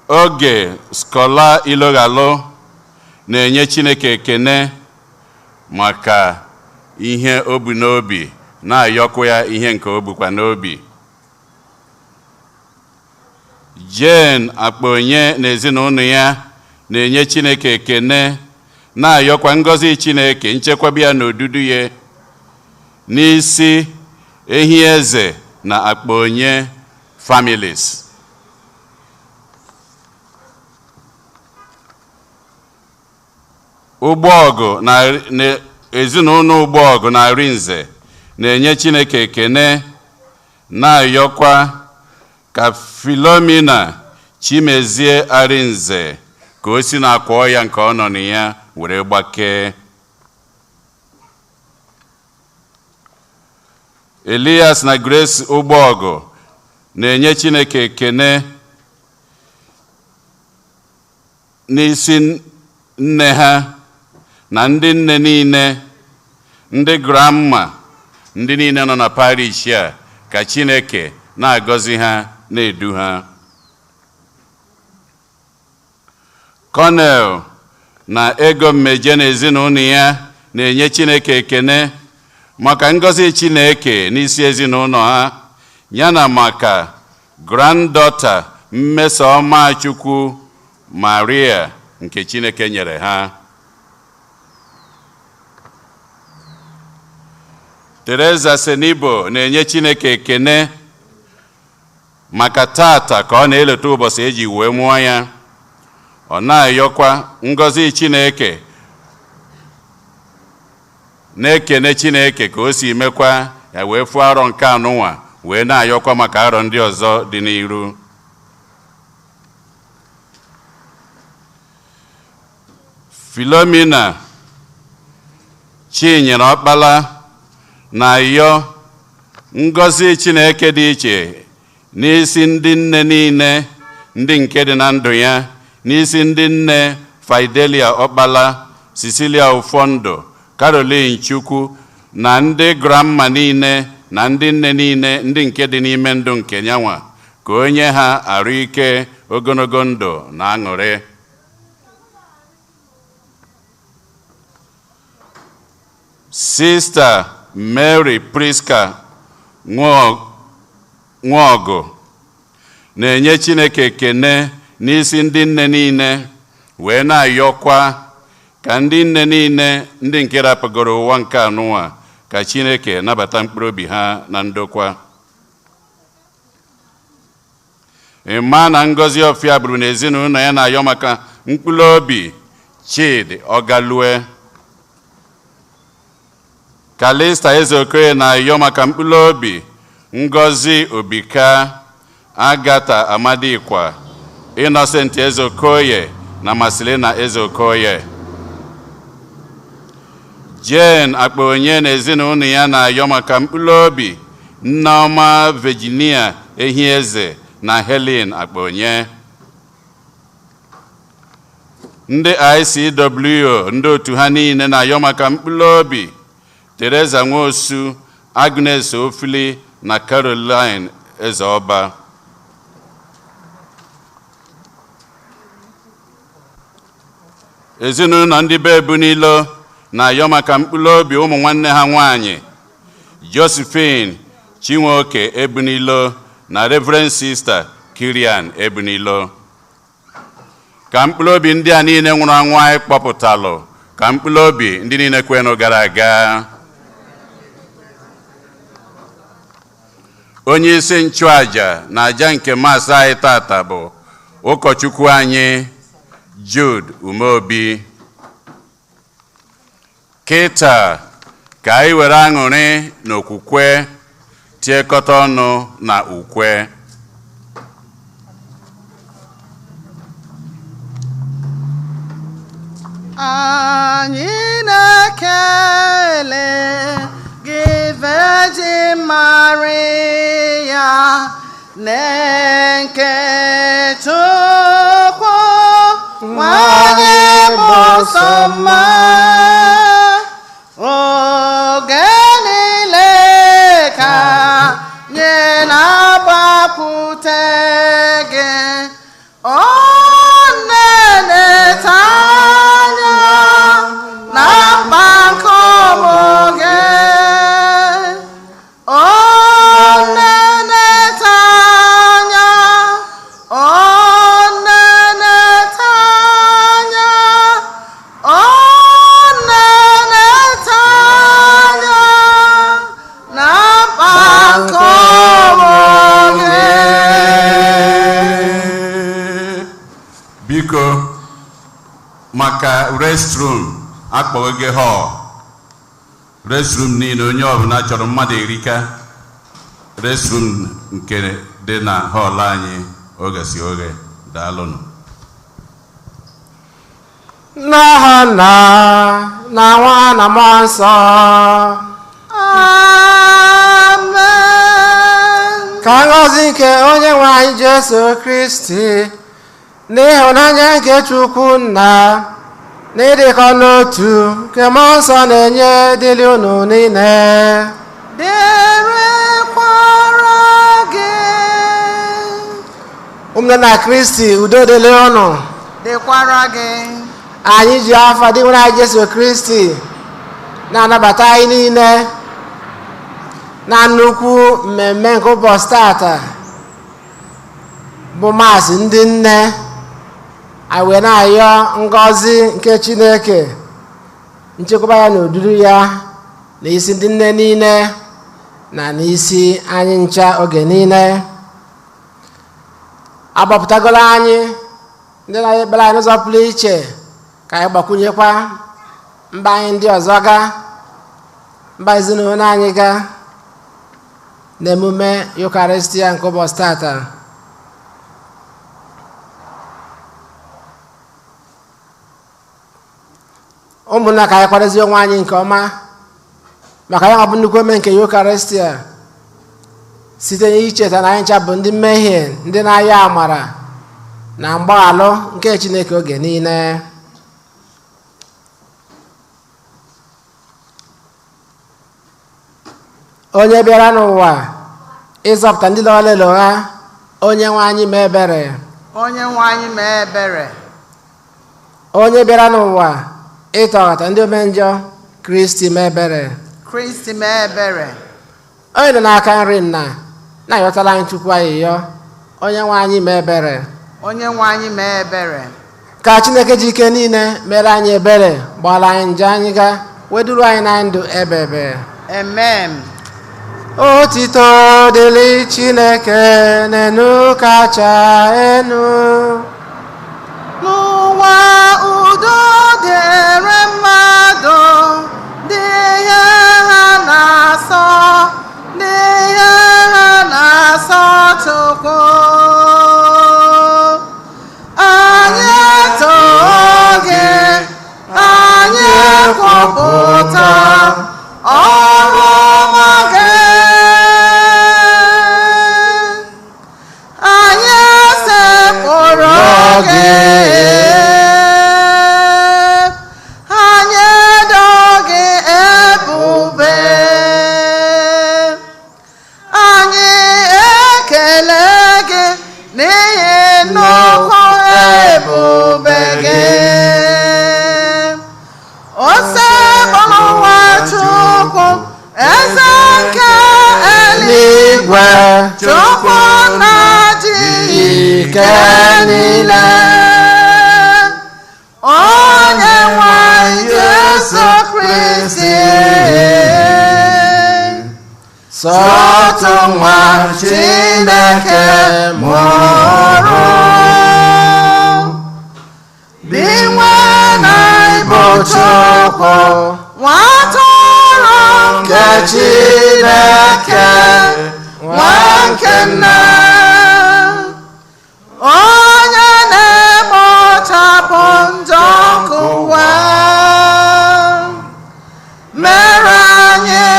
Oge Skola Iloghalo na-enye Chineke ekene maka ihe o bu n'obi na-ayọkwa ya ihe nke o bukwa n'obi. Jane Akponye na ezinụlọ ya na-enye Chineke ekene na-ayọkwa ngọzi Chineke nchekwaba ya n'odudu ya n'isi Ehi Eze na Akponye families. Ụgbọọgụ na ezinụlọ Ụgbọọgụ na Arinze na-enye Chineke ekene na-ayọkwa ka Philomena Chimezie Arinze ka o si na-akwa ya nke ọ nọ na ya were gbakee. Elias na Grace Ụgbọọgụ na-enye Chineke ekene n'isi nne ha na ndị nne niile, ndị grandma, ndị niile nọ na parish a, ka Chineke na-agọzi ha na-edu ha. Colonel na Ego Mmeje na ezinụlọ ya na-enye Chineke ekene maka ngọzi Chineke n'isi ezinụlọ ha, yana maka granddaughter Mmesoma Chukwu Maria nke Chineke nyere ha. Teresa Senibo na-enye Chineke ekene maka tata ka ọ na-eleta ụbọchị eji wee mụọ ya. Ọ na-ayọkwa ngọzi Chineke, na-ekene Chineke ka o si mekwa ya wee fụọ arọ nke anụnwa, wee na-ayọkwa maka arọ ndị ọzọ dị n'iru. Philomena Chinyere Ọkpala na-ayọ ngọzi Chineke dị iche n'isi ndị nne niile ndị nke dị na ndụ ya, n'isi ndị nne Fidelia Ọkpala, Cecilia Ufondo, Caroline Chukwu na ndị grandma niile na ndị nne niile ndị nke dị n'ime ndụ nke nyanwa, ka onye ha arụ ike ogologo ndụ na aṅụrị. Sister Mary Priska Nwogu na-enye Chineke ekene n'isi ndị nne niile, wee na-ayọkwa ka ndị nne niile ndị nke rapụgoro ụwa nke anụnwa, ka Chineke nabata mkpụrụ obi ha na ndokwa. Ịma na Ngozi Ofiaburu na ezinụlọ ya na-ayọ maka mkpụrụ obi Chidi Ọgalue. Kalista Ezeokoye na-ayọ maka mkpụrụ obi Ngozi Obika, Agata Amadikwa, Innocent Ezeokoye na Masilena Ezeokoye. Jane Akponye na ezinụlọ ya na-ayọ maka mkpụrụ obi Nneoma Virginia Ehieze na Helen Akponye. Ndị ICW ndị otu ha niile na-ayọ maka mkpụrụ obi Teresa Nwosu, Agnes Ofili na Caroline Ezeoba. Ezinụlọ ndị be Ebunilo na-ayọ maka mkpụrụ obi ụmụ nwanne ha nwanyị Josephine Chinwoke Ebunilo na Reverend Sister Kirian Ebunilo. Ka mkpụrụ obi ndị a niile nwụrụ anwụ anyị kpọpụtalụ, ka mkpụrụ obi ndị niile kwenụ gara aga. Onye isi nchụaja na aja nke Maasị anyị tata bụ ụkọchukwu anyị Jude Umeobi. Kịta ka anyị were aṅụrị na okwukwe tiekọta ọnụ na ukwe. Anyị na-ekele gị Virgin Maria, na-nke Chukwu nwanyị bụ sọ mma. Oge niile ka anyị na-agbapụte gị. maka restroom akpọghị gị hall restroom niile onye ọbụla chọrọ mmadụ erika restroom nke dị na hall anyị oge si oge daalụnụ n'aha Nna na Nwa na Mmụọ Nsọ. Amen. Ka ngọzi nke onye nwe anyị Jesu Kristi na ịhụnanya nke Chukwu Nna na ịdịkọ n'otu nke Mmụọ Nsọ na-enye dịrị unu niile. Dịrịkwara gị. Ụmụnne na Kristi, udo dịrị unu. Dịkwara gị. Anyị ji afọ dị nwere anyị Jesu Kristi na-anabata anyị niile na nnukwu mmemme nke ụbọchị tata bụ Maasị ndị nne. Anyị wee na-ayọ ngọzi nke Chineke, nchekwaba ya na uduru ya na isi ndị nne niile na n'isi anyị ncha oge niile. Agbapụtagola anyị ndị na-ekpere anyị n'ụzọ pụrụ iche ka anyị gbakwunyekwa mba anyị ndị ọzọ ga mba ezinụlọ anyị ga n'emume Eucharistia nke ụbọchị tata. Ụmụnna, ka anyị kwadozie onwe anyị nke ọma maka ya bụ nnukwu ome nke Eucharistia site n'icheta na anyị ncha bụ ndị mmehie ndị na-ayọ amara na mgbaghalụ nke Chineke oge niile. Onye bịara n'ụwa ịzọpụta ndị lọghara elogha, onye nwe anyị mee ebere. Onye nwe anyị mee ebere. Onye bịara n'ụwa ịtọghata ndị ome njọ, Kristi mee ebere. Kristi mee ebere. Onye nọ n'aka nri Nna na-ayọtala anyị Chukwu ayịyọ, onye nwe anyị mee ebere. Onye nwe anyị mee ebere. Ka Chineke ji ike niile mere anyị ebere, gbara anyị nje anyị ga, weduru anyị na ndụ ebebe. Amen. Otito dịrị Chineke n'enu kacha enu. N'ụwa udo dịrị mmadụ, dị ihe ha na-asọ, dị ihe ha na-asọ Chukwu. Anyị etoo gị, anyị ekwupụta ọrụ ọma gị. Anyị esekpụrụ gị, anyị edo gị ebube, anyị ekele gị n'ihi nnukwu ebube gị. Osekpụrụ Chukwu, eze nke eluigwe, Chukwu na-achị ike niile. Onye nwe anyị Jesu Kristi, sọtụ nwa Chineke mụrụ, dị nwe na ibu Chukwu, nwa atụrụ nke Chineke, nwa nke Nna, onye na-ekpochapụ njọ nke ụwa, mere anyị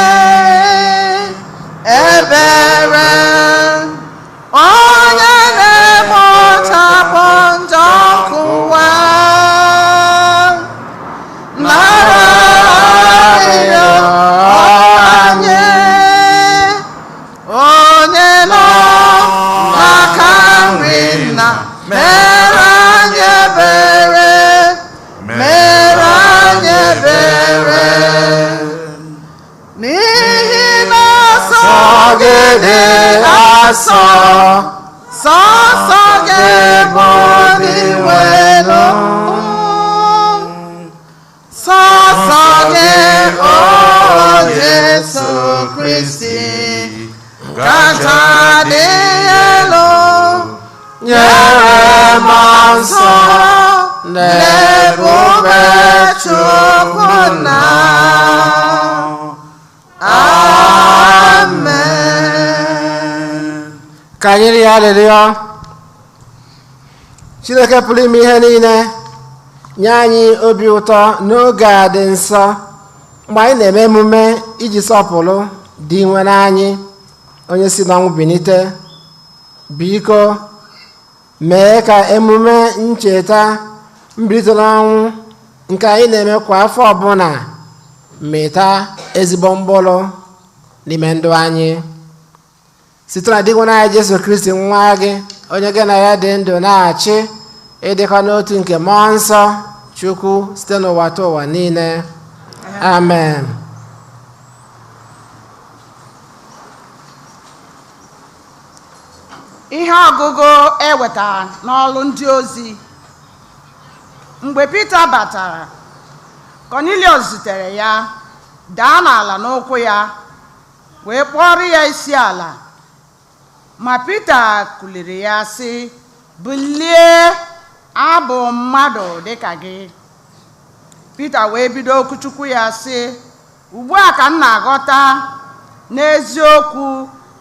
ebere. Onye na-ekpochapụ njọ nke ụwa, nara arịrịọ anyị. Onye nọ n'aka nri Nna, mere anyị ebere, mere anyị ebere. N'ihi na ọsọ gị dị asọ, sọsọ gị bụ dị nwelu, sọsọ gị o Jesu Kristi kacha dị elu, nyere m nsọ. n'ebube Chukwu nna. Amen. Ka anyị rịọ arịrịọ. Chineke pụrụ ime ihe niile, nye anyị obi ụtọ n'oge a dị nsọ mgbe anyị na-eme emume iji sọpụrụ dị nwere anyị onye si n'ọnwụ bilite. Biko mee ka emume ncheta mbilite n'ọnwụ nke anyị na-eme kwa afọ ọbụla mịta ezigbo mkpụrụ n'ime ndụ anyị. Site na dịgwana anyị Jesu Kristi nwa gị, onye gị na ya dị ndụ na-achị ịdịkọ n'otu nke mmụọ nsọ Chukwu site n'ụwa ta ụwa niile. Amen. Ihe ọgụgụ ewetara n'ọlụ ndị ozi. Mgbe Pita batara, Cornelius zutere ya, daa n'ala n'ụkwụ ya, wee kpọrọ ya isi ala. Ma Pita kuliri ya sị, "Bilie, abụ mmadụ dịka gị." Pita wee bido okwuchukwu ya sị, "Ugbu a ka m na-aghọta n'eziokwu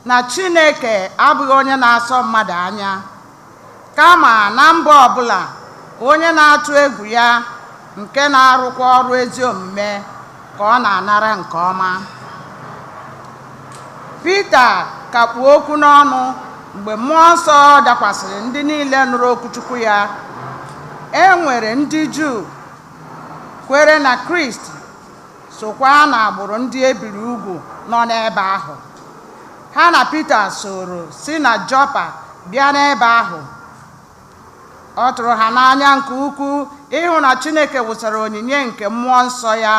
na Chineke abụghị onye na-asọ mmadụ anya, kama na mba ọbụla onye na-atụ egwu ya nke na-arụkwa ọrụ ezi omume ka ọ na-anara nke ọma." Pita kakpu okwu n'ọnụ mgbe mmụọ nsọ dakwasịrị ndị niile nụrụ okwuchukwu ya. E nwere ndị Juu kwere na Kristi sokwa n'agbụrụ ndị ebiri ugwu nọ n'ebe ahụ. Ha na Pita soro si na Jopa bịa n'ebe ahụ. Ọ tụrụ ha n'anya nke ukwuu ịhụ na Chineke wụsara onyinye nke mmụọ nsọ ya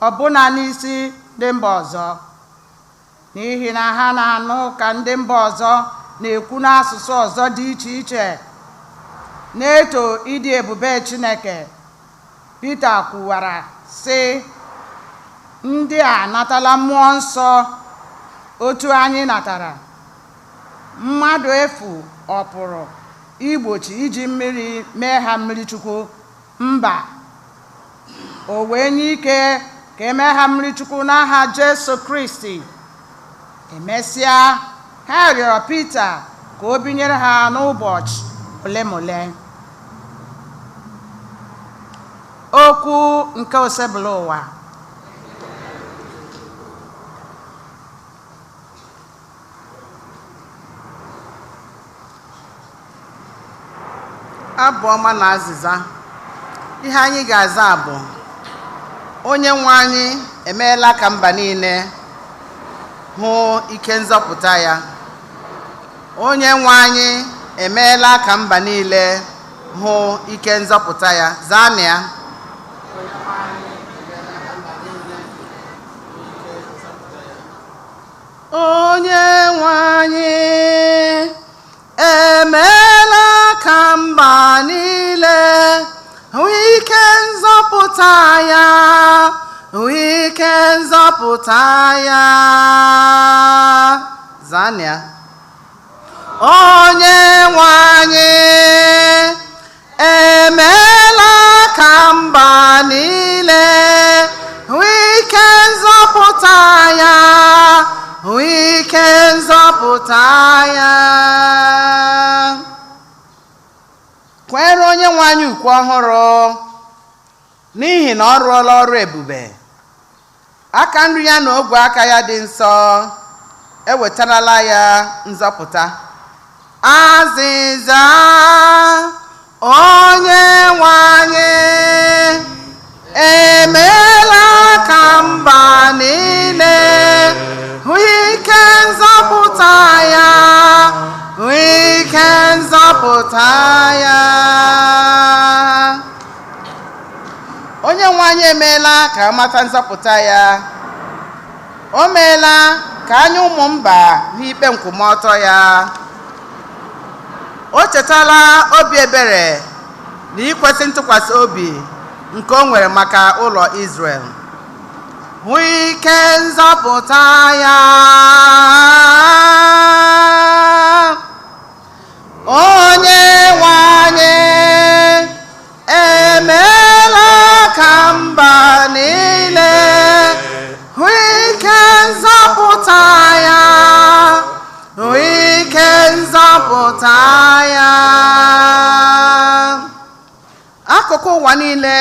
ọbụna n'isi ndị mba ọzọ, n'ihi na ha na-anụ ka ndị mba ọzọ na-ekwu n'asụsụ ọzọ dị iche iche na-eto ịdị ebube Chineke. Pita kwuwara sị, "Ndị a natala mmụọ nsọ otu anyị natara. Mmadụ efu ọ pụrụ igbochi iji mmiri mee ha mmiri chukwu? Mba, o wee nye ike ka emee ha mmiri chukwu n'aha Jesu Kristi." Emesịa, ha rịọrọ Pita ka o binyere ha n'ụbọchị ole ma ole. Okwu nke osebụla ụwa. Abụ ọma na azịza. Ihe anyị ga-aza bụ, Onye nwe anyị emeela ka mba niile hụ ike nzọpụta ya. Onye nwe anyị emeela ka mba niile hụ ike nzọpụta ya. Zaanụ ya. Onye nwe anyị emeela ka mba niile hụ ike nzọpụta ya, hụ ike nzọpụta ya. Zaanụ ya. Onye nwe anyị emeela ka mba niile hụ ike nzọpụta ya, hụ ike nzọpụta ya. Kwere onye nwe anyị ukwu ọhụrụ, n'ihi na ọ rụọla ọrụ ebube. Aka nri ya na ogwe aka ya dị nsọ ewetarala ya nzọpụta. Azịza onye nwe anyị emeela ka mba niile hụ ike nzọpụta ya, hụ ike nzọpụta ya. Onye nwe anyị emeela ka amata nzọpụta ya. O meela ka anya ụmụ mba hụ ikpe nkwụmọtọ ya. O chetala obi ebere na ikwesị ntụkwasị obi nke o nwere maka ụlọ Izrel. Hụ ike nzọpụta ya. Onye nwe anyị akụkụ ụwa niile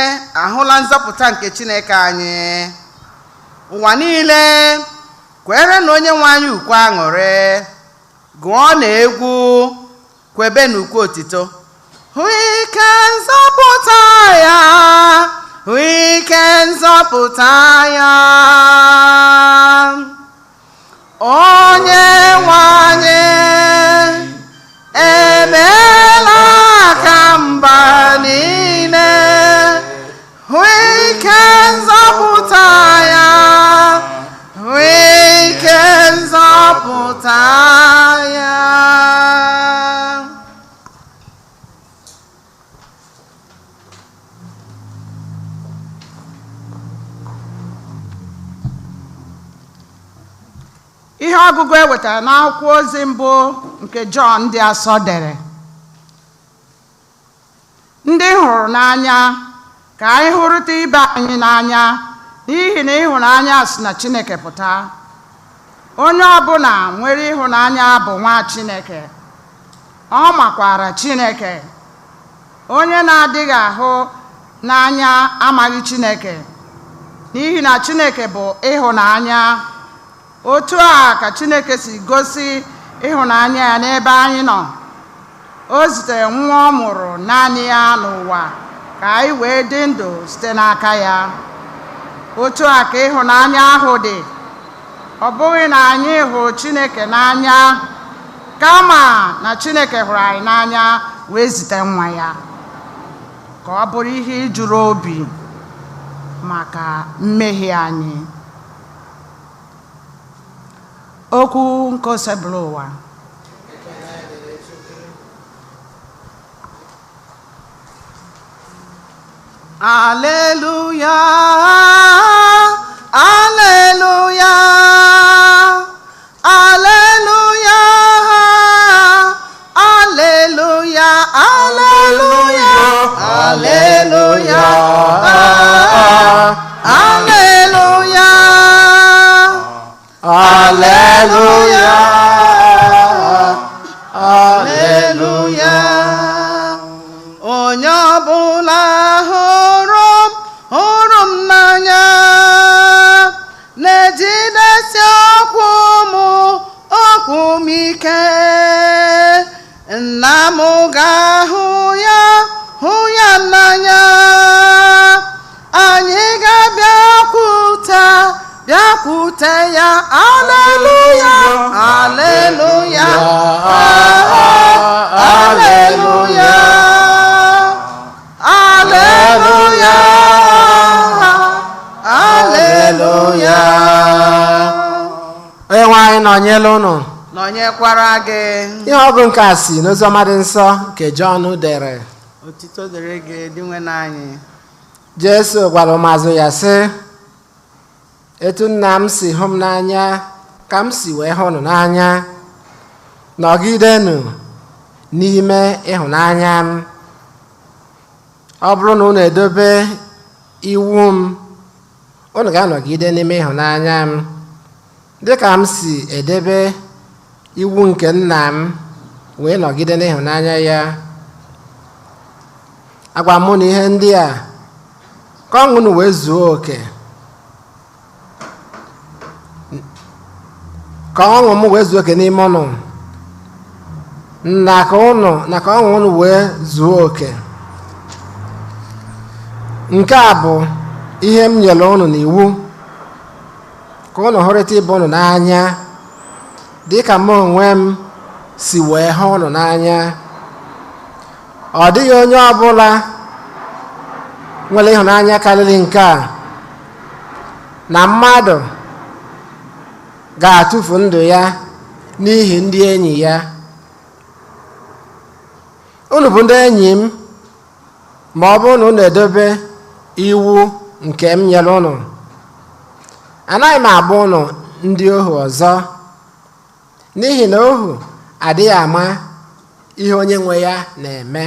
ahụla nzọpụta nke Chineke anyị. Ụwa niile kwere na onye nwe anyị ukwe aṅụrị, gụọ na egwu, kwebe na ukwe otito. Ike nzọpụta ya, ike nzọpụta ya, onye nwe anyị emeela ka mba niile hụ ike nzọpụta ya, hụ ike nzọpụta ya. Ihe ọgụgụ e wetara n'akwụkwọ ozi mbụ nke Jọn dị asọ dere: ndị hụrụ n'anya ka anyị hụrịta ibe anyị n'anya, n'ihi na ịhụnanya si na Chineke pụta. Onye ọbụla nwere ịhụnanya bụ nwa Chineke, ọ makwara Chineke. Onye na-adịghị ahụ n'anya amaghị Chineke, n'ihi na Chineke bụ ịhụnanya. Otu a ka Chineke si gosi ịhụnanya ya n'ebe anyị nọ. O zitere nwa ọ mụrụ naanị ya n'ụwa ka anyị wee dị ndụ site n'aka ya. Otu a ka ịhụnanya ahụ dị. Ọ bụghị na anyị hụrụ Chineke n'anya, kama na Chineke hụrụ anyị n'anya wee zite nwa ya ka ọ bụrụ ihe ijuru obi maka mmehie anyị. Okwu nke osebụla ụwa. Aleluya, aleluya, aleluya, aleluya, aleluya, aleluya, aleluya, aleluya, aleluya. Onye ọbụla hụrụ m n'anya na-ejidesi okwu m ike, nna m ga-ahụ ya n'anya. Anyị ga-abịakwute ya. Aleluya, aleluya, aleluya, aleluya, aleluya. Onye nwe anyị nọnyela unu. Nọnyekwara gị. Ihe ọgụ nke a si n'oziọma dị nsọ nke Jọn dere. Otito dịrị gị dinwe n'anyị. Jesu gwara ụmụazụ ya sị, etu nna m si hụ m n'anya ka m si wee hụ unu n'anya. Nọgidenụ n'ime ịhụnanya m. Ọ bụrụ na unu edobe iwu m, unu ga-anọgide n'ime ịhụnanya m, dịka m si edebe iwu nke nna m wee nọgide n'ịhụnanya ya. Agwa mụ na ihe ndị a ka ọṅụ unu wee zuo oke, ka ọṅụ m wee zuo oke n'ime unu, na ka ọṅụ unu wee zuo oke. Nke a bụ ihe m nyere unu n'iwu, ka unu hụrịta ibe unu n'anya dịka m onwe m si wee hụ unu n'anya. Ọ dịghị onye ọbụla nwere ịhụnanya karịrị nke a, na mmadụ ga-atụfu ndụ ya n'ihi ndị enyi ya. Unu bụ ndị enyi m ma ọ bụrụ na unu edobe iwu nke m nyere unu. Anaghị m agba unu ndị ohu ọzọ, n'ihi na ohu adịghị ama ihe onye nwe ya na-eme.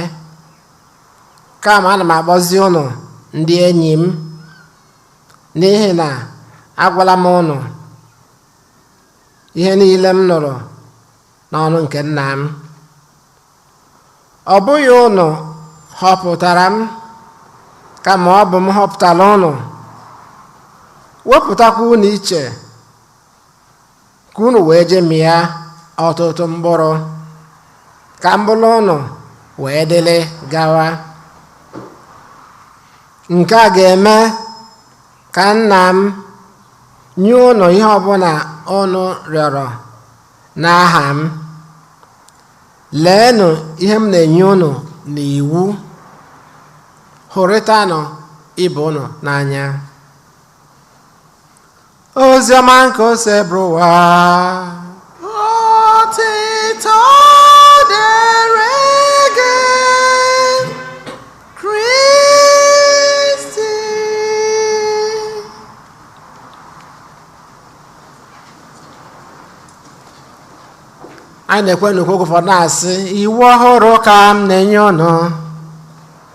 Kama ana m akpọzi unu ndị enyi m, n'ihi na agwala m unu ihe niile m nụrụ n'ọnụ nke nna m. Ọ bụghị unu họpụtara m, kama ọ bụ m họpụtara unu wepụtakwa unu iche ka unu wee je mịa ọtụtụ mkpụrụ ka mkpụrụ unu wee dịrị gawa. Nke a ga-eme ka nna m nye unu ihe ọbụla unu rịọrọ n'aha m. Leenụ ihe m na-enye unu n'iwu, hụrịtanụ ibe unu n'anya. Oziọma nke ose bụrụ ụwa. Otito dịrị gị, Kristi. Anyị na-ekwe n'okwu ụfọdụ na-asị, iwu ọhụrụ ka m na-enye unu,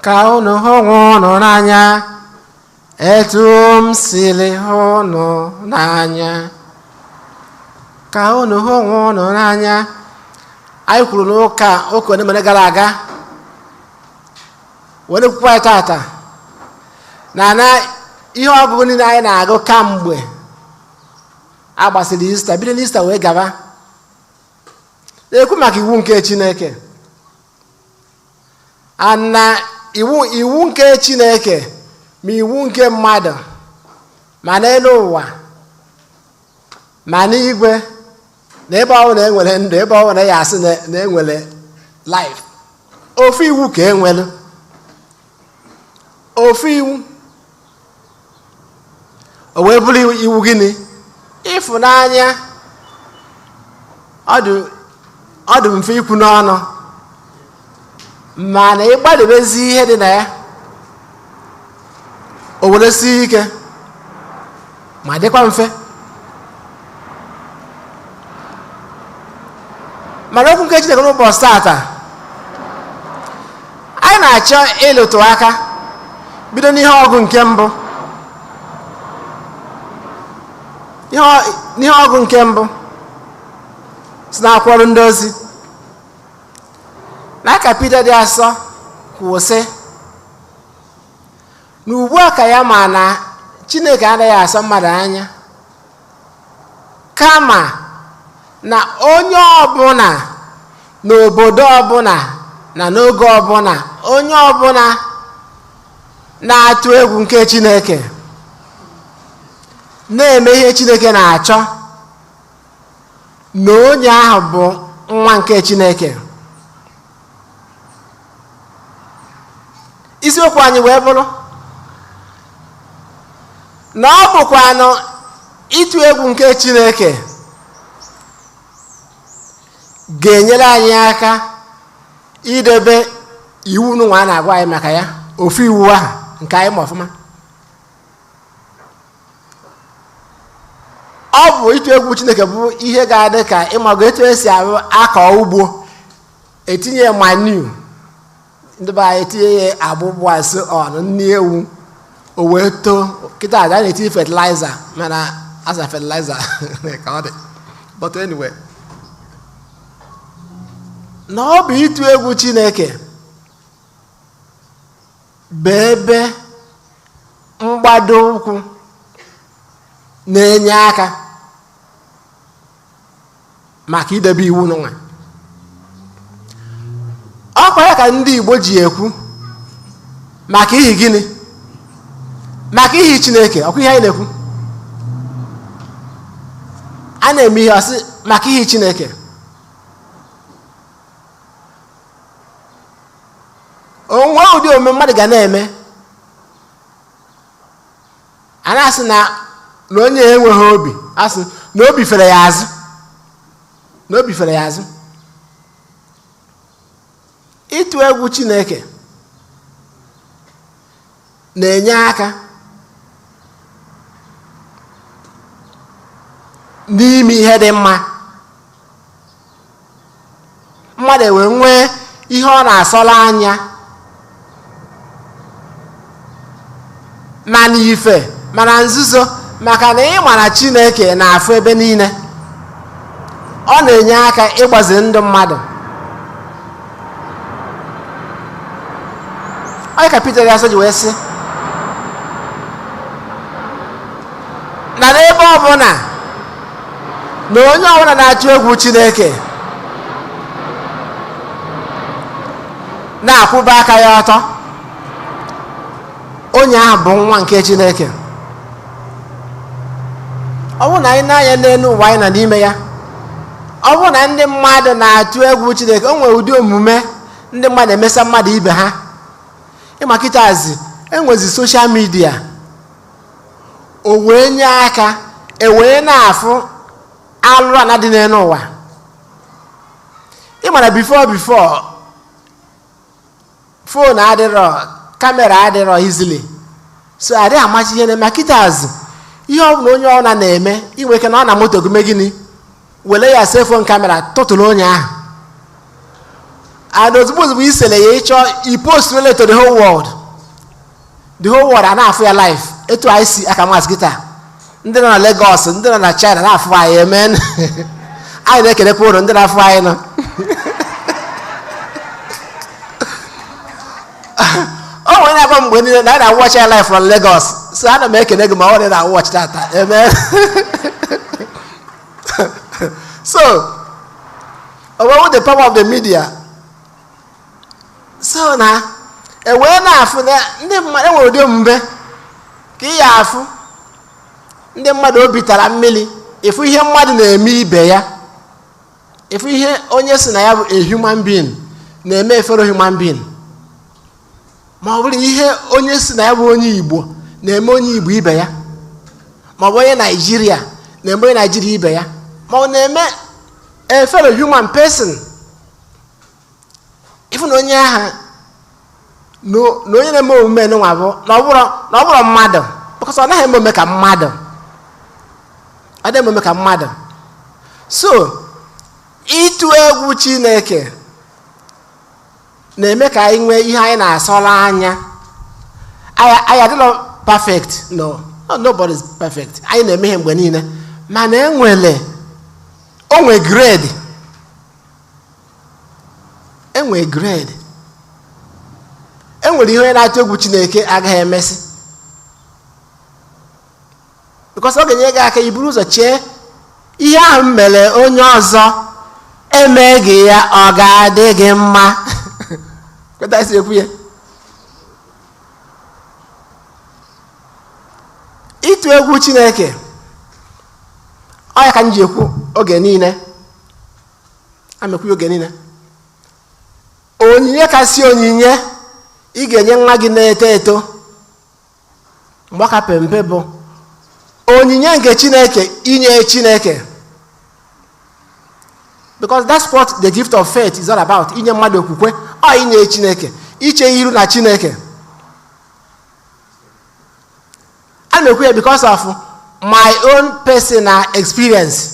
ka unu hụ onwe unu n'anya etu m siri hụ unu n'anya. Ka unu hụ onwe unu n'anya. Anyị kwuru n'ụka oge gara aga, were kwukwa ya tata, na ihe ọgụgụ niile anyị na-agụ kamgbe a gbasiri Ista, bido n'Ista wee gaba, na-ekwu maka iwu nke Chineke. Na iwu nke Chineke ma iwu nke mmadụ, ma n'elu ụwa ma n'igwe, na ebe ọbụla na-enwere ndụ, ebe ọbụla na ya asị na-enwere life, ofu iwu ka enwelu, ofu iwu. O wee bụrụ iwu gịnị? Ịfụnanya. Ọ dị mfe ikwu n'ọnụ, mana ịgbadebezi ihe dị na ya, o were sie ike ma dịkwa mfe. Mana okwu nke Chineke n'ụbọchị tata, anyị na-achọ ịlụtụ aka bido n'ihe ọgụ nke mbụ. N'ihe ọgụ nke mbụ si n'akwụkwọ Ọrụ Ndị Ozi, n'aka Pita dị asọ kwuo sị, na ugbu a ka ya ma na Chineke anaghị asọ mmadụ anya, kama na onye ọbụla n'obodo ọbụla na n'oge ọbụla, onye ọbụla na-atụ egwu nke Chineke, na-eme ihe Chineke na-achọ, na onye ahụ bụ nwa nke Chineke. Isiokwu anyị wee bụrụ na ọ bụkwanụ ịtụ egwu nke Chineke ga-enyere anyị aka idebe iwu n'ụwa a na-agwa anyị maka ya, ofu iwu ahụ nke anyị ma ọfụma. Ọ bụ ịtụ egwu Chineke bụ ihe ga-adị ka ịmago etu esi akọ ugbo, etinye manure, ndị be anyị etinye ya agbụgbụ asị ọnụ nni ewu, o wee too. Kịta a na-etinye fertilizer, mana asa fertilizer ka ọ dị, but anyway, na ọ bụ ịtụ egwu Chineke bụ ebe mgbado ụkwụ na-enye aka maka idebe iwu n'ụwa. Ọ kwa ya ka ndị Igbo ji ekwu maka ihi gịnị? Maka ihi Chineke. Ọkwa ihe anyị na-ekwu, a na-eme ihe ọsị maka ihi Chineke. Onwe ụdị omume mmadụ ga na-eme, a na-asị na onye enweghị obi, asị na obi fere ya azụ, na obi fere ya azụ. Ịtụ egwu Chineke na-enye aka n'ime ihe dị mma. Mmadụ wee nwee ihe ọ na-asọla anya, ma n'ife ma na nzuzo, maka na ịma na Chineke na-afụ ebe niile. Ọ na-enye aka ịgbazi ndụ mmadụ. Onye ka Pita ya ji wee sị ọbụla na onye ọbụla na-atụ egwu Chineke na-akwụba aka ya ọtọ, onye ahụ bụ nwa nke Chineke. Ọ bụrụ na anyị na-anya n'elu ụwa anyị nọ n'ime ya, ọ bụrụ na ndị mmadụ na-atụ egwu Chineke, o nwere ụdị omume ndị mmadụ emesa mmadụ ibe ha. Ịma kịtazi enwezi soshal midia, o wee nye aka wee na-afụ alụ ana dị n'elu ụwa. Ịmara before phone adịrọ, kamera adịrọ easily, so adịghị amachi ihe na-eme. Kịtazi ihe ọ bụla onye ọbụla na-eme, inwe ike na ọ na moto gị gịnị, were ya cellphone kamera tụtụrụ onye ahụ, and ozugbo isele ya ịchọ ipost rele to the whole world. The whole world a na-afụ ya live. Etu anyị si aka masị kịta, ndị nọ na Lagos, ndị nọ na China na-afụ anyị, amen. Anyị na-ekelekwa ụlọ ndị na-afụ anyị nọ. O nwere na-agba mgbe niile na anyị na-watch ya live from Lagos, so ana m ekele gị ma ọ dị na watch tata, amen. So about the power of the media, so na wee na-afụ na ndị mmadụ enwere ụdị omume ka ị ya afụ ndị mmadụ obi tara mmiri, ịfụ ihe mmadụ na-eme ibe ya, ịfụ ihe onye si na ya bụ a human being na-eme fellow human being, ma ọ bụrụ ihe onye si na ya bụ onye Igbo na-eme onye Igbo ibe ya, ma ọ bụ onye Naijiria na-eme onye Naijiria ibe ya, ma ọ na-eme a fellow human person. Ịfụ na onye ahụ na onye na-eme omume n'ụwa bụ na ọ bụrụ mmadụ, because ọ naghị eme omume ka mmadụ, ọ dịghị eme ka mmadụ. So ịtụ egwu Chineke na-eme ka anyị nwee ihe anyị na-asọrọ anya. Anyị adịghị perfect, no, nobody is perfect. Anyị na-eme ihe mgbe niile, mana onwe grade, enwe grade. Enwere ihe onye na-atụ egwu Chineke agaghị emesi, because ọ ga-enye gị aka iburu ụzọ chee ihe ahụ mere onye ọzọ emeghị ya, ọ ga-adị gị mma. Kweta isi ekwu ya. Ịtụ egwu Chineke ọ ya ka m ji ekwu oge niile, amekwu oge niile, onyinye kasị onyinye ị ga-enye nwa gị na-eto eto mgbe ọ ka pe mpe bụ onyinye nke Chineke, inye Chineke, because that's what the gift of faith is all about. Inye mmadụ okwukwe, ọ inye Chineke, iche iru na Chineke. A na-ekwu ya because of my own personal experience.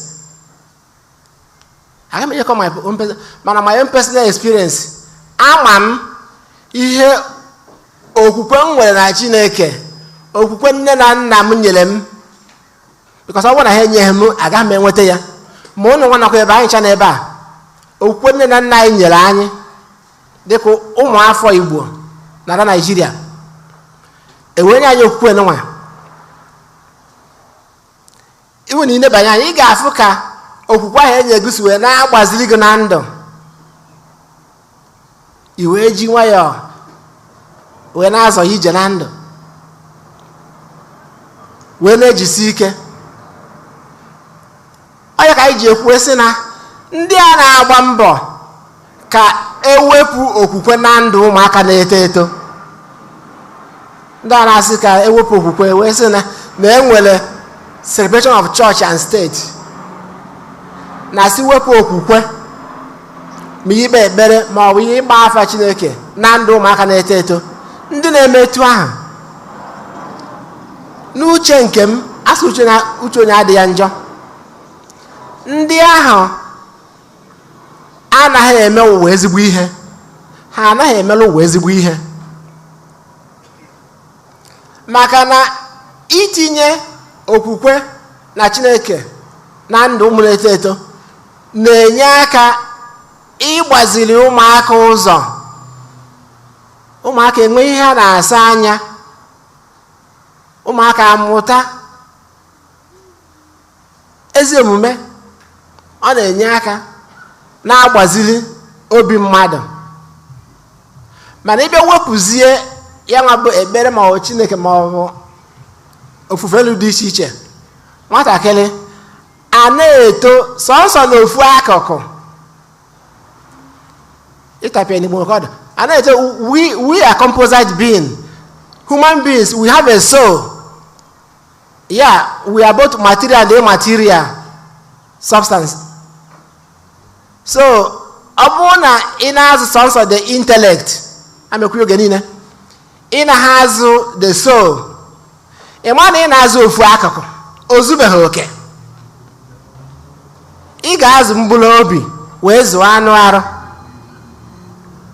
Aga m enyekọ my own personal, mana my own personal experience, ama m ihe okwukwe m nwere na Chineke, okwukwe nne na nna m nyere m, because ọ bụrụ na ha enyeghị m, agaghị m enweta ya. Ma ụnụ nwa nakwa ebe anyị ncha n'ebe a, okwukwe nne na nna anyị nyere anyị dịka ụmụ afọ Igbo na Naịjirịa, enwenye anyị okwukwe nwa. Iwu na ịnebanye anyị, ị ga-afụ ka okwukwe ahụ enye gị si wee na-agbaziri gị na ndụ, i wee ji nwayọọ wee na-azọ ije na ndụ, wee na-ejisi ike. Onye ka anyị ji ekwu sị na ndị a na-agba mbọ ka ewepụ okwukwe na ndụ ụmụaka na-eto eto, ndị a na-asị ka ewepụ okwukwe, wee sị na enwere separation of church and state, na si wepụ okwukwe ma ikpe ekpere ma ọ bụ ihe ịgba afa Chineke na ndụ ụmụaka na-eto eto. Ndị na-emetụ ahụ n'uche nke m, asị uche onye adịghị ya njọ, ndị ahụ anaghị eme ụwa ezigbo ihe, ha anaghị emela ụwa ezigbo ihe, maka na itinye okwukwe na Chineke na ndụ ụmụ na-eto eto na-enye aka ịgbaziri ụmụaka ụzọ. Ụmụaka enwe ihe ha na-asa anya, ụmụaka amụta ezi omume ọ na-enye aka na-agbaziri obi mmadụ. Mana ịbịa wepụzie ya nwa bụ ekpere ma ọ Chineke ma ọ bụ ofufe elu dị iche iche, nwatakịrị a na-eto sọnsọ n'ofu akụkụ. Ịtapịa n'Igbo kọdụ a na-eto, we are composite being. Human beings, we have a soul. Yeah, we are both material and immaterial substance. So ọ bụrụ na ị na-azụ sọnsọ the intellect, amekwu oge niile, ị na-azụ the soul, ị ma na ị na-azụ ofu akụkụ, o zubeghị oke. Ị ga-azụ mkpụrụ obi wee zụọ anụ arụ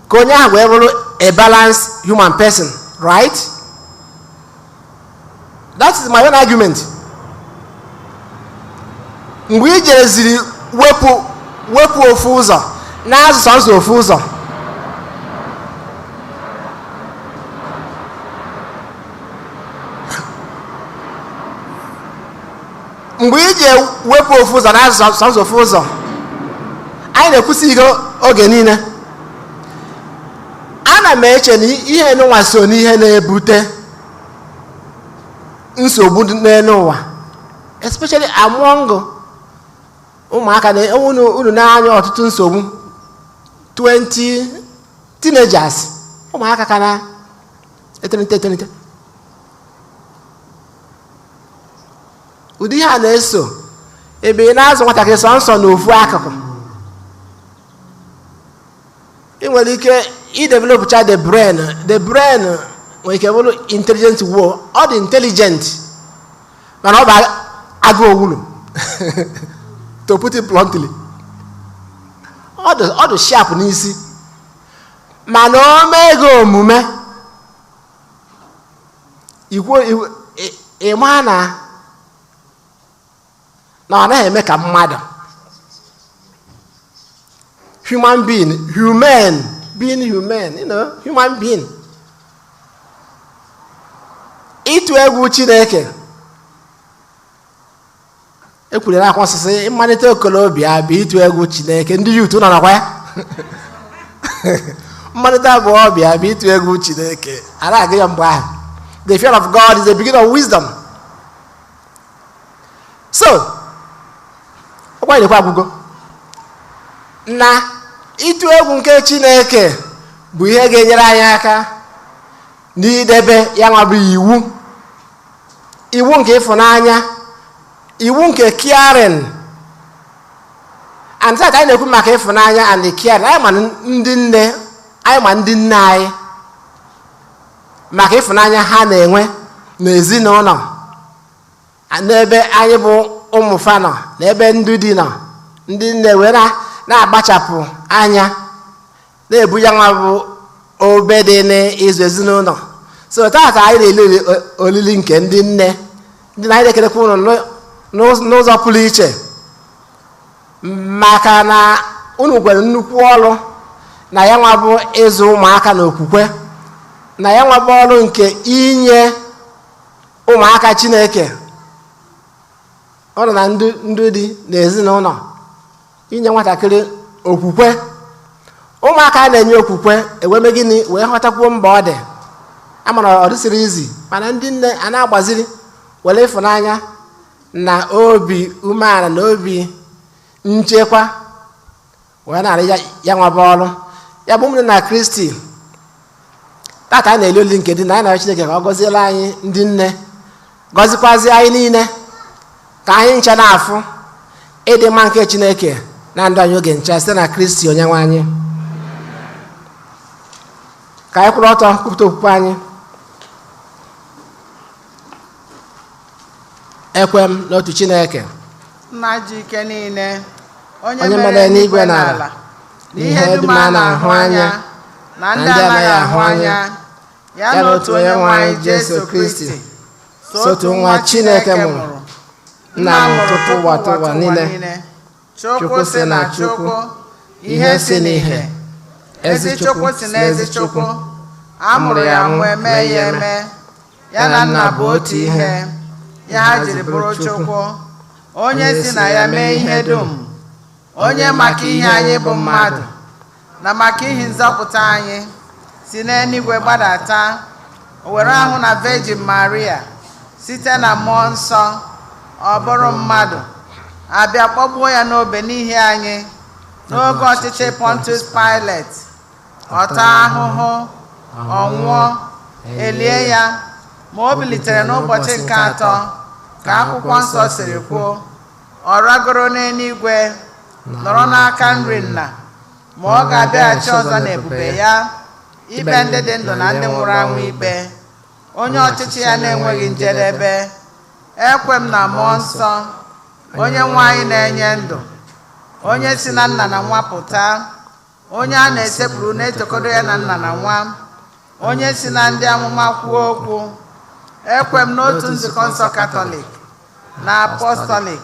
ka onye ahụ wee bụrụ a balanced human person, right? That is my own argument. Mgbe ị jereziri wepụ ofu ụzọ na-azụ sọnsọ ofu ụzọ, mgbe iji wepụ ofu ụzọ na-azụ sọnsọ ofu ụzọ, anyị na-ekwusi ike oge niile. Ana m eche na ihe nụnwa so n'ihe na-ebute nsogbu n'elu ụwa, especially among ụmụaka. Na unu na-anya ọtụtụ nsogbu 20 teenagers, ụmụaka ka na-etonite. Ụdị ihe a na-eso ebe ị na-azụ nwatakịrị sọnsọ n'ofu akụkụ. Ị nwere ike idevelopụcha the brain nwere ike bụrụ intelligent wo, ọ dị intelligent mana ọ bụ agụ owulu to put it bluntly. Ọ dị sharp n'isi mana o meghị omume. Ịma na ọ naghị eme ka mmadụ. Human being, being human, human being. Ịtụ egwu Chineke ekwurela akwa osisi mmalite okolobịa bụ ịtụ egwu Chineke. Ndị youth nọ nakwa ya mmalite abụọ ọbịa bụ ịtụ egwu Chineke. Ara aga ya mgbe ahụ. The fear of God is the beginning of wisdom. So ọkwa nyekwa agwụgo na ịtụ egwu nke Chineke bụ ihe ga-enyere anyị aka n'idebe ya nwa bụ iwu nke ịfụnanya, iwu nke caring. And that anyị na-ekwu maka ịfụnanya and the caring, anyị ma ndị nne anyị maka ịfụnanya ha na-enwe n'ezinụlọ, n'ebe anyị bụ ụmụ fa nọ, n'ebe ndị di nọ. Ndị nne wee na-agbachapụ anya na-ebu ya nwa bụ obe dị n'ịzụ ezinụlọ. So taata anyị na-ele olili nke ndị nne, ndị na anyị na-ekerekwa ụlọ n'ụzọ pụrụ iche, maka na unu nwere nnukwu ọrụ na ya nwa bụ ịzụ ụmụaka n'okwukwe, na ya nwa bụ ọrụ nke inye ụmụaka Chineke. Ọrụ na ndị dị n'ezinụlọ inye nwatakịrị okwukwe. Ụmụaka na-enye okwukwe eweme gịnị wee ghọtakwuo mba ọ dị. Amara ọ dịsịrị izi, mana ndị nne a na-agbaziri were ịfụnanya na obi umeala na obi nchekwa wee na-arị ya nwa bụ ọrụ. Ya bụ ụmụnne na Kristi, tata na-eli oli nke dị na anyị na Chineke ka ọ gọziela anyị ndị nne, gọzikwazi anyị niile ka anyị ncha na-afụ ịdị mma nke Chineke na ndụ anyị oge ncha site na Kristi Onyenwe anyị. Ka anyị kwụrụ ọtọ kwupụta okwukwe anyị. Ekwe m n'otu Chineke, Nna ji ike niile, onye onye mere mere n'igwe n'igwe na na ala, ala, na ihe dum a na-ahụ anya na ndị anaghị ahụ anya, ya na otu onye nwe anyị Jesu Kristi, sotu nwa Chineke mụrụ, nna m tupu ụwa tụwa niile, Chukwu si na Chukwu, ihe si n'ihe, ezi Chukwu si n'ezi Chukwu, a mụrụ ya nwa eme ya eme, ya na nna bụ otu ihe, ya ha jiri bụrụ Chukwu, onye si na ya mee ihe dum, onye maka ihe anyị bụ mmadụ na maka ihe nzọpụta anyị si n'eluigwe gbadata, o were ahụ na Virgin Maria site na mmụọ nsọ, ọ bụrụ mmadụ, abịa kpọgbuo ya n'obe n'ihi anyị n'oge ọchịchị Pontius Pilate, ọta ahụhụ, ọ nwụọ, elie ya, ma o bilitere n'ụbọchị nke atọ ka akwụkwọ nsọ siri kwuo, ọ ragoro n'eluigwe nọrọ n'aka nri Nna, ma ọ ga-abịaghachi ọzọ n'ebube ya ikpe ndị dị ndụ na ndị nwụrụ anwụ ikpe, onye ọchịchị ya na-enweghị njedebe. Ekwe m na mmụọ nsọ, onye nwe anyị na-enye ndụ, onye si na Nna na Nwa pụta, onye a na-esepụrụ na-etokodo ya na Nna na Nwa, onye si na ndị amụma kwuo okwu. Ekwe m n'otu nzukọ nsọ Katọlik na Apọstọlik,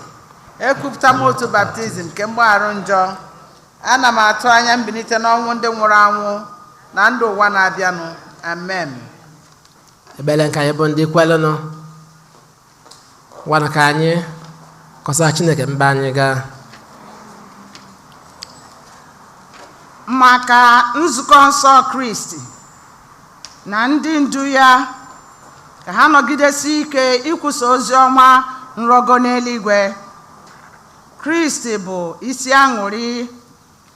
ekwupụta m otu baptizim nke mgbaghara njọ. Ana m atụ anya mbilite n'ọnwụ ndị nwụrụ anwụ na ndụ ụwa na-abịanụ. Amen. Ebele nke anyị bụ ndị kwelụnụ, gwana ka anyị kọsara Chineke mba anyị gaa. Maka nzukọ nsọ Kristi na ndị ndu ya, ka ha nọgidesi ike ikwusa ozi ọma nrọgo n'eluigwe. Kristi bụ isi aṅụrị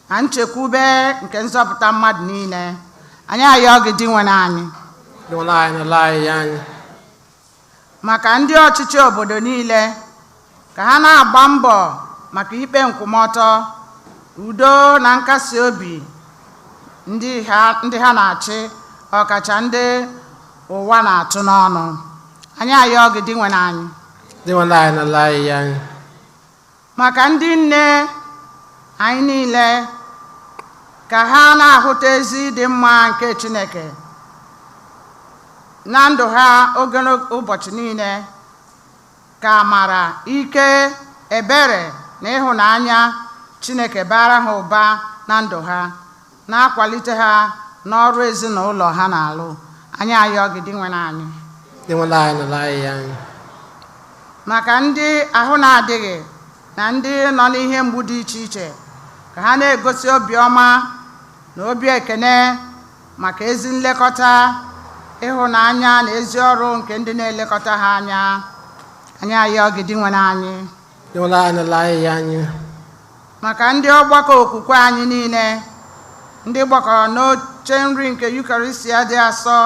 na nchekwube nke nzọpụta mmadụ niile. Anyị ayọ gị dị nwe anyị. Maka ndị ọchịchị obodo niile, ka ha na-agba mbọ maka ikpe nkwụmọtọ, udo na nkasi obi ndị ha na-achị, ọkacha ndị ụwa na-atụ n'ọnụ. Anyị ayọ gị dị nwe anyị. Maka ndị nne anyị niile, ka ha na-ahụta ezi dị mma nke Chineke na ndụ ha ogologo ụbọchị niile, ka amara, ike, ebere na ịhụnanya Chineke bara ha ụba na ndụ ha, na-akwalite ha n'ọrụ ezinụlọ ha na-alụ. Anyị ayọ gị dị nwe anyị. Maka ndị ahụ na-adịghị na ndị nọ n'ihe mgbu dị iche iche, ka ha na-egosi obiọma na obi ekene maka ezi nlekọta, ịhụnanya na ezi ọrụ nke ndị na-elekọta ha anya. Anyị ayọ gị dị nwe anyị. Maka ndị ọgbakọ okwukwe anyị niile, ndị gbakọrọ n'oche nri nke Yukarịstịa dị asọ,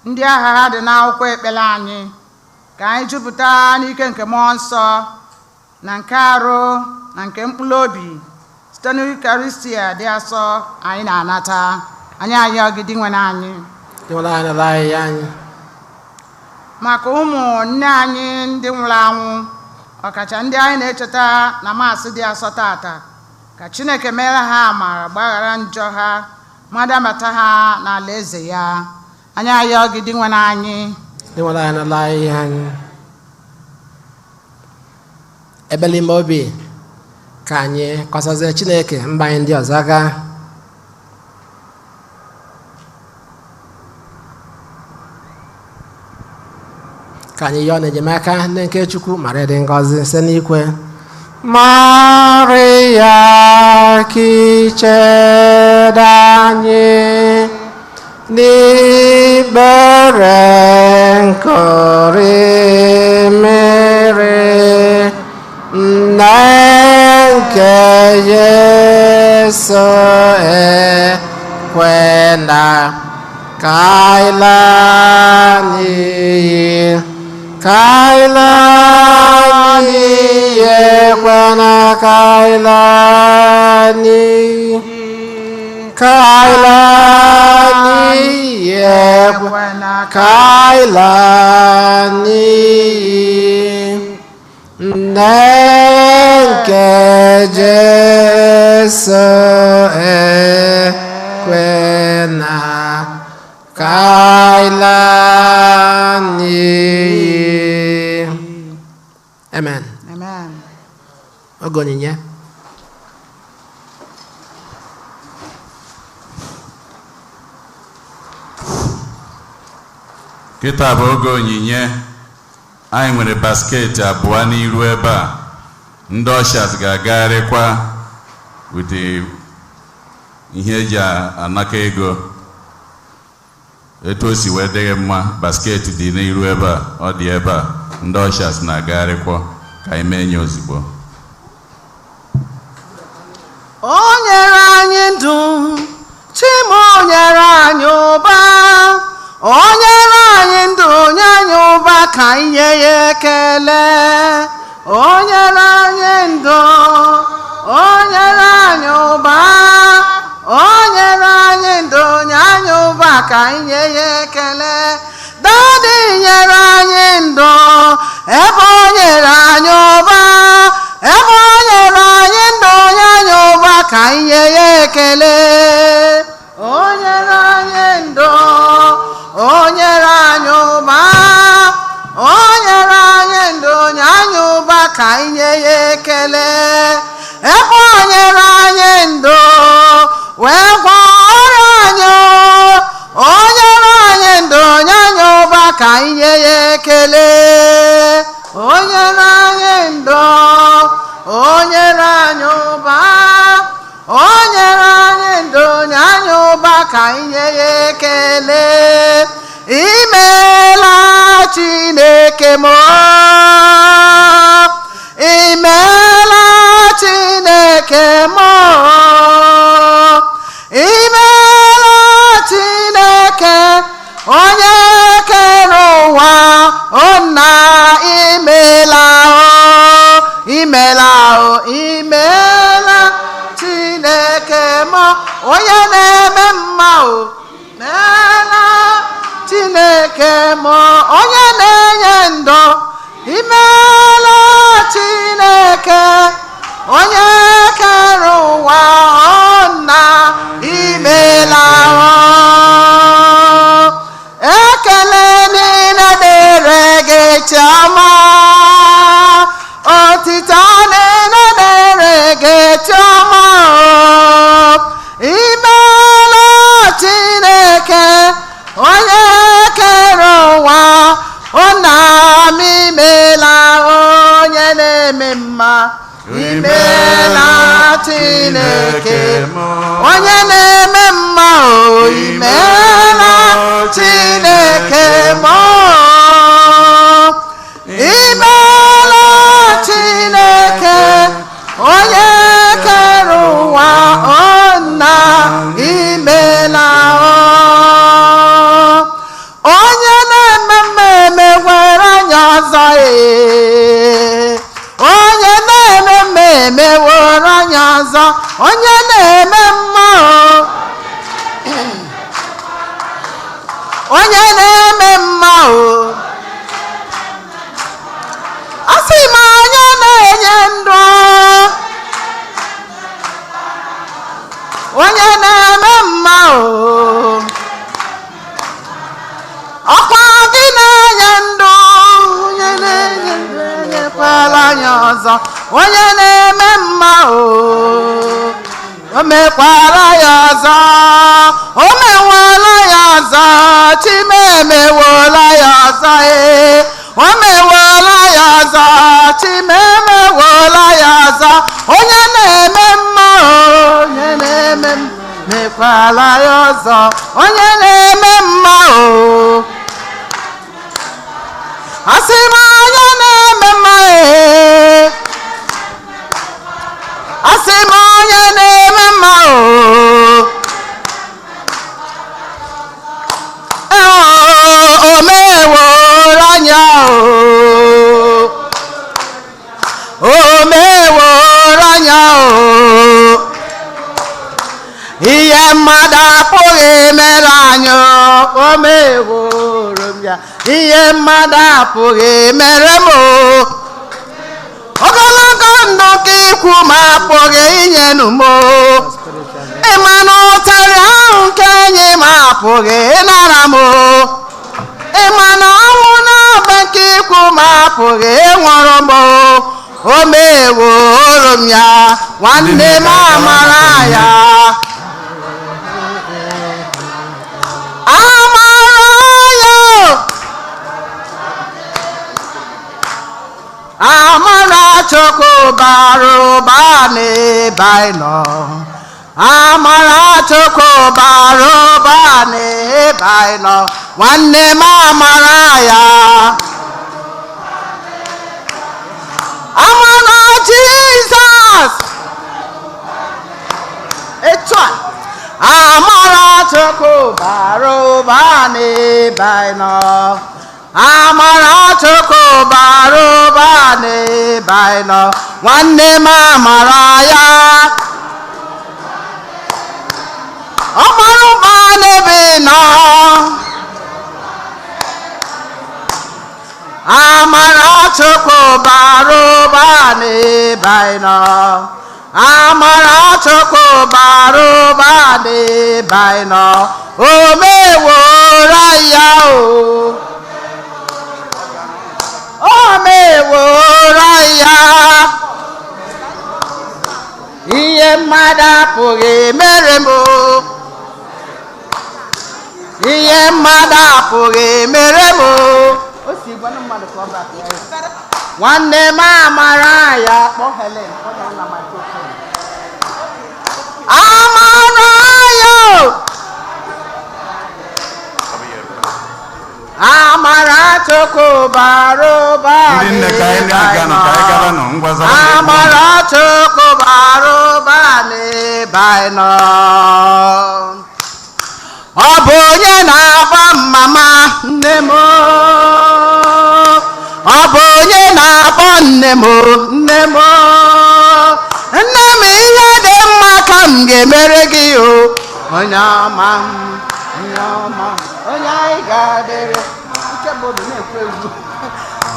ndị aha ha dị n'akwụkwọ ekpere anyị, ka anyị jupụta n'ike nke mmụọ nsọ na nke arụ na nke mkpụrụ obi site na Yukarịstịa dị asọ anyị na-anata. Anyị ayọ gị dị nwe anyị. Maka ụmụnne anyị ndị nwụrụ anwụ, ọkacha ndị anyị na-echeta na Maasị dị asọ tata, ka Chineke mere ha amara, gbaghara njọ ha, ma dabata ha n'ala eze ya. Anyị ayọ gị dị nwe anyị. Ebele ime obi, ka anyị kọsazie Chineke mba anyị ndị ọzọ gaa. Ka anyị yọọ n'enyemaka ndị nke Chukwu mara dị ngọzi site n'ikwe. Maria, ka icheda anyị n'ikpere nkọrịmịrị, nne nke Yesu ekwena ka anyị laa n'iyi, ka anyị laa n'iyi, ekwena ka anyị laa n'iyi, ka anyị laa n'iyi, ekwena ka anyị laa n'iyi. Nne nke Jesu ekwena ka anyị laa n'iyi. Amen. Amen. Oge onyinye. Kịta bụ oge onyinye. Anyị nwere basketi abụọ n'iru ebe a. ndị ọshas ga-agagharịkwa with ihe eji anaka ego etu o si wee dịghị mma. Basket dị n'iru ebe a, ọ dị ebe a, ndị ọshas na-agagharịkwa ka anyị mee nye ozugbo. O nyere anyị ndụ, Chima o nyere anyị ụba. O nyere anyị ndụ, nye anyị ụba ka anyị nye ya ekele. O nyere anyị ndụ, o nyere anyị ụba. O nyere anyị ndụ, nye anyị ụba ka anyị nye ya ekele. Daddy nyere anyị ndụ, ebe o nyere anyị ụba. Ebe o nyere anyị ndụ, nye anyị ụba ka anyị nye ya ekele. O nyere anyị ndụ, o nyere anyị ụba. O nyere anyị ndụ, nye anyị ụba ka anyị nye ya ekele. Ebe o nyere anyị ndụ, wee gwọrọ anyị. O nyere anyị ndụ, nye anyị ụba ka anyị nye ya ekele. O nyere anyị ndụ, o nyere anyị ụba. O nyere anyị ndụ, nye anyị ụba ka anyị nye ya ekele. Imeela Chineke m, imeela Chineke m, imeela Chineke onye kere ụwa. O nna imeela o, imeela o, imeela Chineke m onye na-eme mma o. Imeela Chineke m onye na-enye ndụ. Imeela Chineke onye kere ụwa. O nna imeela o. Ekele niile dịrị gị Chioma, otito niile dịrị gị Chioma. Imeela Chineke onye kere ụwa. O nna m imeela onye na-eme mma. Imeela Chineke onye na-eme mma o. Imeela Chineke m. Imeela Chineke onye kere ụwa. O nna imeela o. Onye na-eme mmemme nwere anya ọzọ e. Onye na-eme mmemme nwere anya ọzọ. Onye na-eme mma o. Onye na-eme mma o. Asị m onye na-enye ndụ. Onye na-eme mma o. Ọkwa gị na-enye ndụ. Onye na-enye ndụ enyekwala anya ọzọ. Onye na-eme mma o. O mekwara ya ọzọ. O mewala ya ọzọ. Chima emewola ya ọzọ e. O mewala ya ọzọ. Chima emewola ya ọzọ. Onye na-eme mma o. Onye na-eme mma mekwala ya ọzọ. Onye na-eme mma o. Asị m onye na-eme mma e. Asị m onye na-eme mma o. O meworo anya o. O meworo anya o. Ihe mmadụ apụghị mere anyị o. O meworo m ya. Ihe mmadụ apụghị mere m o. Ogologo ndụ ka ikwu ma apụghị inye m o. Ịma na ụtarị ahụ nke enyi m apụghị ịnara m o. Ịma na ọnwụ n'obe nke ikwu ma apụghị ịnwụrụ m o. O meworo m ya. Nwanne m amara ya. Amara Chukwu bara ụba n'ebe anyị nọ. Amara Chukwu bara ụba n'ebe anyị nọ. Nwanne m amara ya. Amara Jesus. Etu a. Amara Chukwu bara ụba n'ebe anyị nọ. Amara Chukwu bara ụba n'ebe anyị nọ. Nwanne m amara ya. Ọ bara ụba n'ebe ị nọ. Amara Chukwu bara ụba n'ebe anyị nọ. Amara Chukwu bara ụba n'ebe anyị nọ. O meworo ya o. O meworo ya. Ihe mmadụ apụghị mere m. Ihe mmadụ apụghị mere m. Nwanne m amara ya. Kpọọ Helen. Amara ya. Amara Chukwu bara ụba n'ebe anyị nọ. Amara Chukwu bara ụba n'ebe anyị nọ. Ọ bụ onye na-agba mama nne m. Ọ bụ onye na-akpọ nne m nne m. Nne m ihe dị mma ka m ga-emere gị o. Onye ọma m, onye ọma, onye anyị ga-adịrị.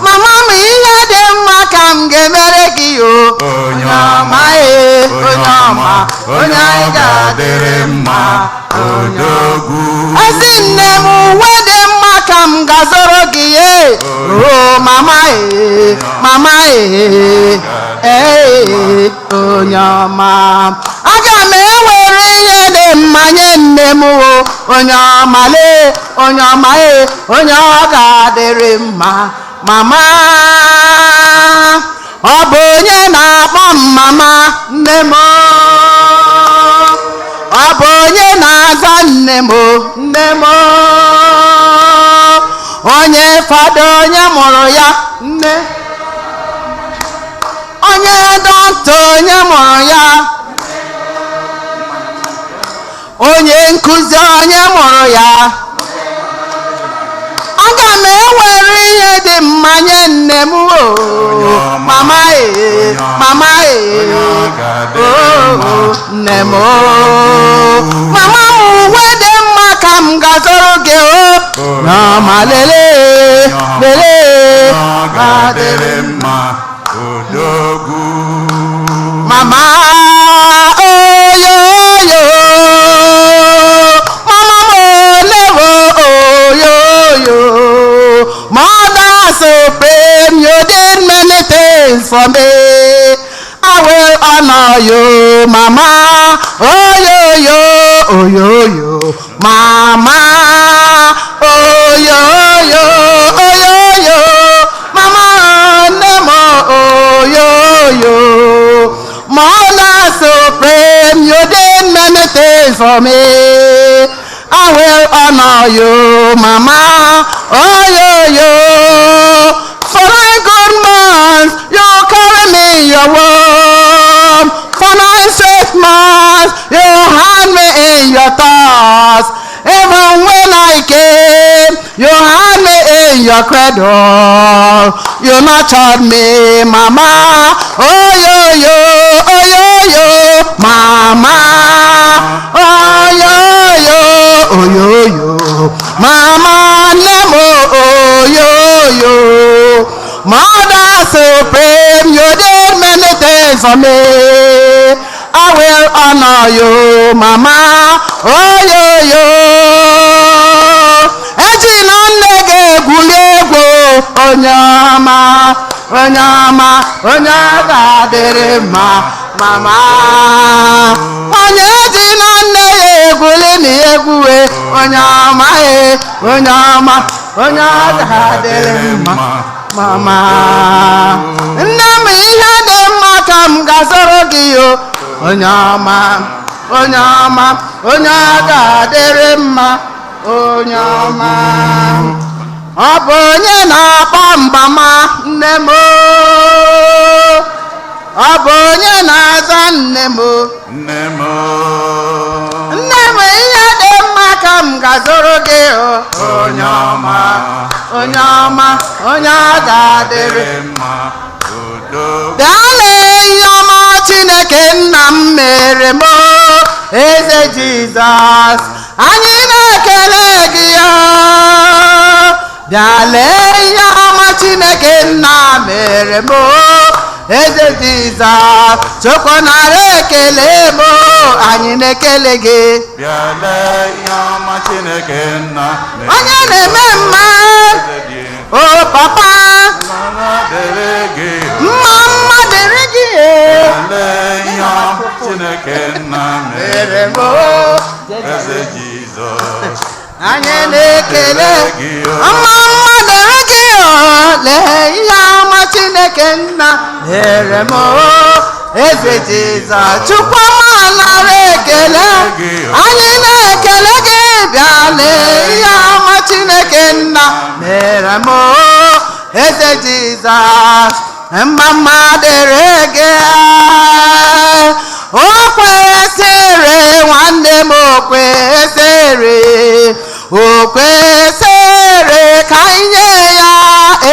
Mama m ihe dị mma ka m ga-emere gị o. Onye ọma onye ọma, onye anyị ga-adịrị mma. Odogwu. Ezi nne m uwe dị mma ka m ga-azụrụ gị ye. O mama mama onye ọma. Aga m ewere ihe dị mma nye nne m o. Onye ọma onye ọma onye ọ ga-adịrị mma. Mama ọ bụ onye na-akpọ m mama nne m. Ọ bụ onye na-aza nne m nne m. Onye fada onye mụrụ ya nne. Onye dọkịta onye mụrụ ya. Onye nkụzi onye mụrụ ya. Aga m ewere ihe dị mma nye nne m o. Mama mama nne m o. Mama m uwe dị mma ka m ga-azụrụ gị o. N'ọma lele adịrị mma. Odogwu. Mama oyoyo. Mama m olewo oyoyo. Mother supreme, you did many things for me. I will honor you, Mama. Oyoyo oyoyo. Mama oyoyo oyoyo. Mama nemo oyoyo. Mother supreme, you did many things for me. I will honor you, Mama. Oyoyo. For 9 good months, you carry me in your womb. For 9 straight months, you had me in your thoughts. Even when I came, you had me in your cradle. You nurtured me, Mama. Oyoyo, oyoyo, Mama. Oyoyo, oyoyo, Mama. Nemo, oyoyo. Mother supreme, you did many things for me. I will honor you, Mama. Oyoyo. Ejina nne gị egwuli egwu. Onye ọma, onye ọma, onye ga-adịrị mma. Mama. Onye ejina nne ya egwuli na egwuwe. Onye ọma onye ọma, onye ga-adịrị mma. Mama. Nne m ihe dị mma m ga-asọrọ gị o onye ọma onye ọma onye ọ ga-adịrị mma onye ọma ọ bụ onye na-akpọ mgbama nne m ọ bụ onye na-aza nne m nne m ihe dị mma ka m ga-azụrụ gị onye ọma onye ọma onye ọ ga-adịrị mma udo bịala ihe ọma Chineke nna m mere m eze Jizọs anyị na-ekele gị bịala ihe ọma Chineke nna mere m eze Jizọs Chukwu nara ekele m anyị na-ekele gị bịala ihe ọma Chineke nna onye na-eme mma o papa mma dịrị gị bịala ihe ọma Chineke nna mere m eze Jizọs anyị na-ekele mma dịrị gị lee ihe ọma Chineke nna mere m eze Jizọs Chukwu ọma nara ekele anyị na-ekele gị bịa lee ihe ọma Chineke nna mere m eze Jizọs mma dịrị gị o kwesịrị nwanne m o kwesịrị ka anyị nye ya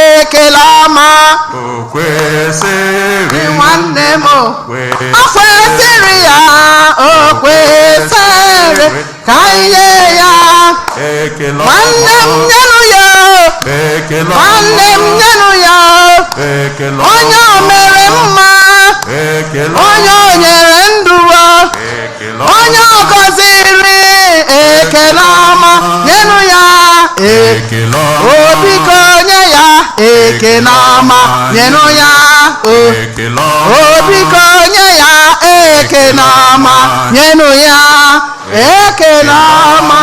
ekele ọma o kwesịrị nwanne m o kwesịrị ya o kwesịrị ka anyị nye ya ekele nwanne m nyenụ ya nwanne m nyenụ ya onye o mere mma onye o nyere ndụ onye o gọziri ekele ọma nyenụ ya biko nye ya ekele ọma nyenụ ya biko nye ya ekele ọma nyenụ ya ekele ọma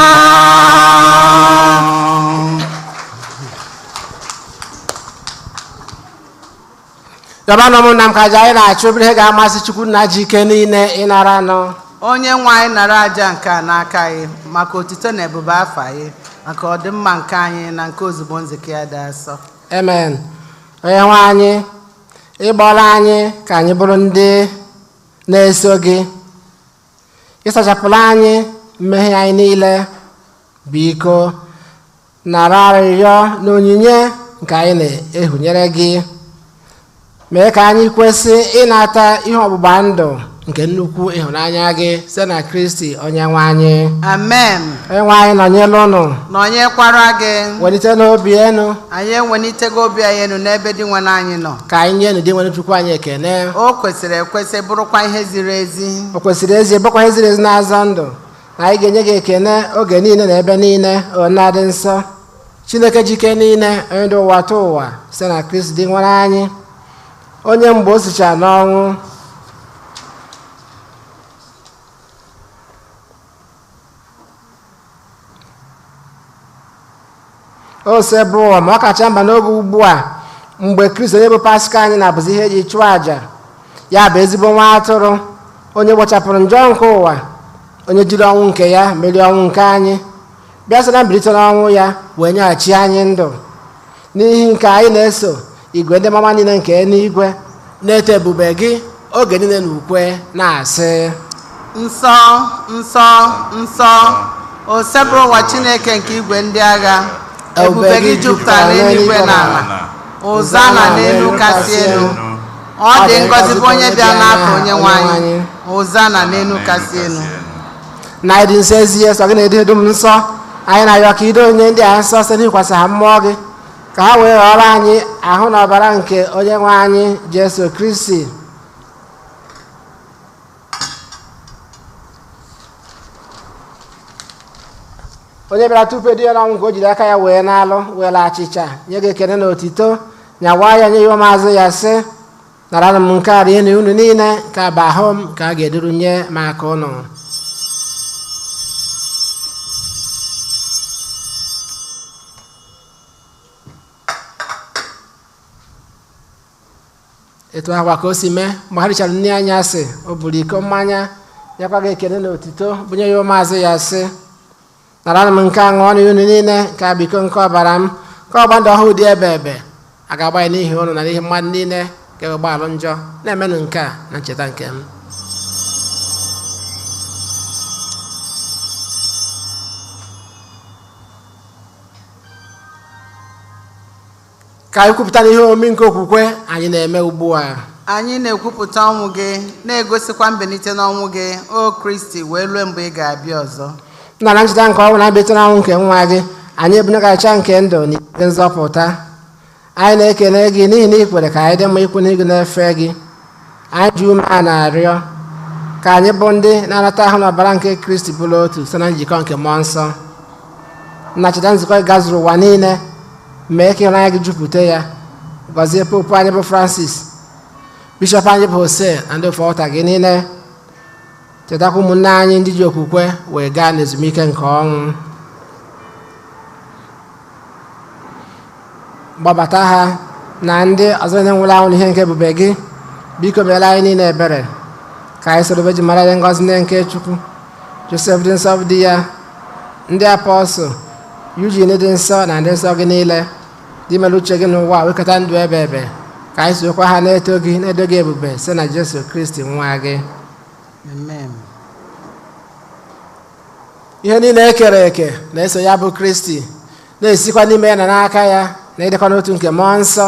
Gọvanọ m na m ka ji anyị na-achụ obere ihe ga-amasị Chukwu na ji ike niile ịnara nọ onye nwe anyị nara aja nke a n'aka anyị maka otito na ebube afọ anyị maka ọdịmma nke anyị na nke ozugbo nzike ya dị asọ amen onye nwe anyị ịgbọla anyị ka anyị bụrụ ndị na-eso gị ịsachapụla anyị mmehie anyị niile biko nara arịrịọ na onyinye nke anyị na-ehunyere gị mee ka anyị kwesị ịnata ihe ọgbụgba ndụ nke nnukwu ịhụnanya gị site na Kristi onye nwe anyị amen onye nwe anyị nọnyere ụnụ nọnyekwara gị welite n'obi enu anyị enwelitego obi anyị enu n'ebe dị nwe anyị nọ ka anyị nye n'ụdị nwere Chukwu anyị ekene o kwesịrị ekwesị bụrụkwa ihe ziri ezi o kwesịrị ezi bụkwa ihe ziri ezi na-azọ ndụ na anyị ga-enye gị ekene oge niile na ebe niile na-adị nsọ Chineke jike niile onye dị ụwa tụ ụwa site na Kristi dị nwere anyị onye mgbe o sicha n'ọnwụ o se bụ ụwa ma ọ kacha mba n'oge ugbu a mgbe Kristi onye bụ Paska anyị na-abụzi ihe eji chụọ àjà ya bụ ezigbo nwa atụrụ onye gbochapụrụ njọ nke ụwa onye jiri ọnwụ nke ya merie ọnwụ nke anyị bịa sị na mbilite n'ọnwụ ya wee nyeghachi anyị ndụ n'ihi nke anyị na-eso igwe ndị mama niile nke eluigwe na-eto ebube gị oge niile na ukwe na-asị nsọ nsọ nsọ o sebụrụ ụwa Chineke nke igwe ndị agha ebube gị jupụtara n'eluigwe na ala Hozana n'elu kasị elu ọ dị ngọzi bụ onye bịa n'afọ onye nwe anyị Hozana n'elu kasị elu na ịdị nsọ ezi sọ gị na-edo edo m nsọ anyị na-arịọ ka ido onye ndị a nsọ site n'ikwasị ha mmụọ gị ka ha wee ghọrọ anyị ahụ na ọbara nke onye nwe anyị Jesu Kristi onye bịara tupu edu ya n'ọnwụ nke o jiri aka ya wee n'alụ wee laa achịcha nye gị ekele na otito nyawa ya nye ya maazị ya sị nara m nke a rie na unu niile ka bụ ahụ m ka a ga-eduru nye m aka ụnụ etu ahụ ka o si mee mgbe ha richara nri anya sị o buru iko mmanya nyekwa gị ekele na otito bunye ya ụmụazụ ya sị nara m nke a ṅụọ na unu niile nke a bụ iko nke ọbara m ka ọgba ndụ ọhụụ dị ebe ebe a ga-agba ya n'ihi unu na n'ihi mmadụ niile ga gbaalụ njọ na-emenụ nke a na ncheta nke m. ka anyị kwupụta n'ihe omume nke okwukwe anyị na-eme ugbu a. Anyị na-ekwupụta ọnwụ gị na-egosikwa mbilite n'ọnwụ gị o Kristi wee rue mgbe ị ga-abịa ọzọ. Nna na ncheta nke ọnwụ na mbilite n'ọnwụ nke nwa gị anyị ebunyegacha nke ndụ na ike nzọpụta. Anyị na-ekele gị n'ihi na ị kwere ka anyị dị mma ikwu n'ihu na-efe gị. Anyị ji ume a na-arịọ ka anyị bụ ndị na-anata ahụ na ọbara nke Kristi bụrụ otu site na njikọ nke mmụọ nsọ. Nna cheta nzukọ gị gazuru ụwa niile mee ka ịhụnanya gị jupụta ya. Gọzie popu anyị bụ Francis, bishọp anyị bụ Hosea na ndị ofe ọta gị niile. Chetakwa ụmụnne anyị ndị ji okwukwe wee gaa n'ezumike nke ọnwụ. Gbabata ha na ndị ọzọ na-enwere anwụ n'ihe nke ebube gị. Biko meela anyị niile ebere ka anyị soro ji mara ihe ngọzi ndị nke Chukwu, Josef dị nsọ di ya, ndị apọstụl, Eugene dị nsọ na ndị nsọ gị niile dị mere uche gị n'ụwa wekọta ndụ ebe ebe ka anyị sokwa ha na-eto gị na-edo gị ebube site na Jesu Kristi nwa gị. Amen. Ihe niile ekere eke na-eso ya bụ Kristi na-esikwa n'ime ya na n'aka ya na ịdịkwa n'otu nke mmụọ nsọ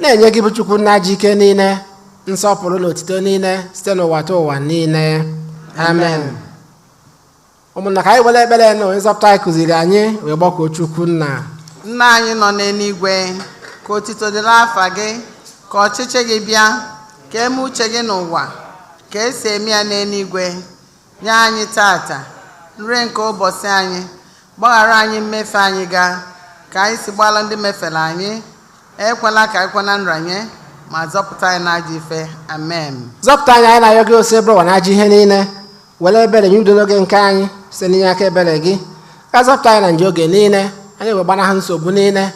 na-enye gị bụ Chukwu nna ji ike niile nsọpụrụ na otito niile site n'ụwa ta ụwa niile. Amen. Ụmụnna ka anyị were ekpere na onye nzọpụta anyị kụziri anyị wee gbakọọ Chukwu nna. Nna anyị nọ n'eluigwe, ka otito dịrị afa gị, ka ọchịchị gị bịa, ka eme uche gị n'ụwa ka esi eme ya n'eluigwe. Nye anyị tata nri nke ụbọchị anyị, gbaghara anyị mmefe anyị ga ka anyị si gbala ndị mefere anyị, ekwela ka anyị kwe na nranye, ma zọpụta anyị n'ajọ ife. Amen. Zọpụta anyị na-ayọ gị ose bụrụ ụwa na-ajọ ihe niile, were ebere nye udo n'oge nke anyị site n'inye aka ebere gị. Ka zọpụta anyị na nje oge niile, anyị wee gbanahụ nsogbu niile,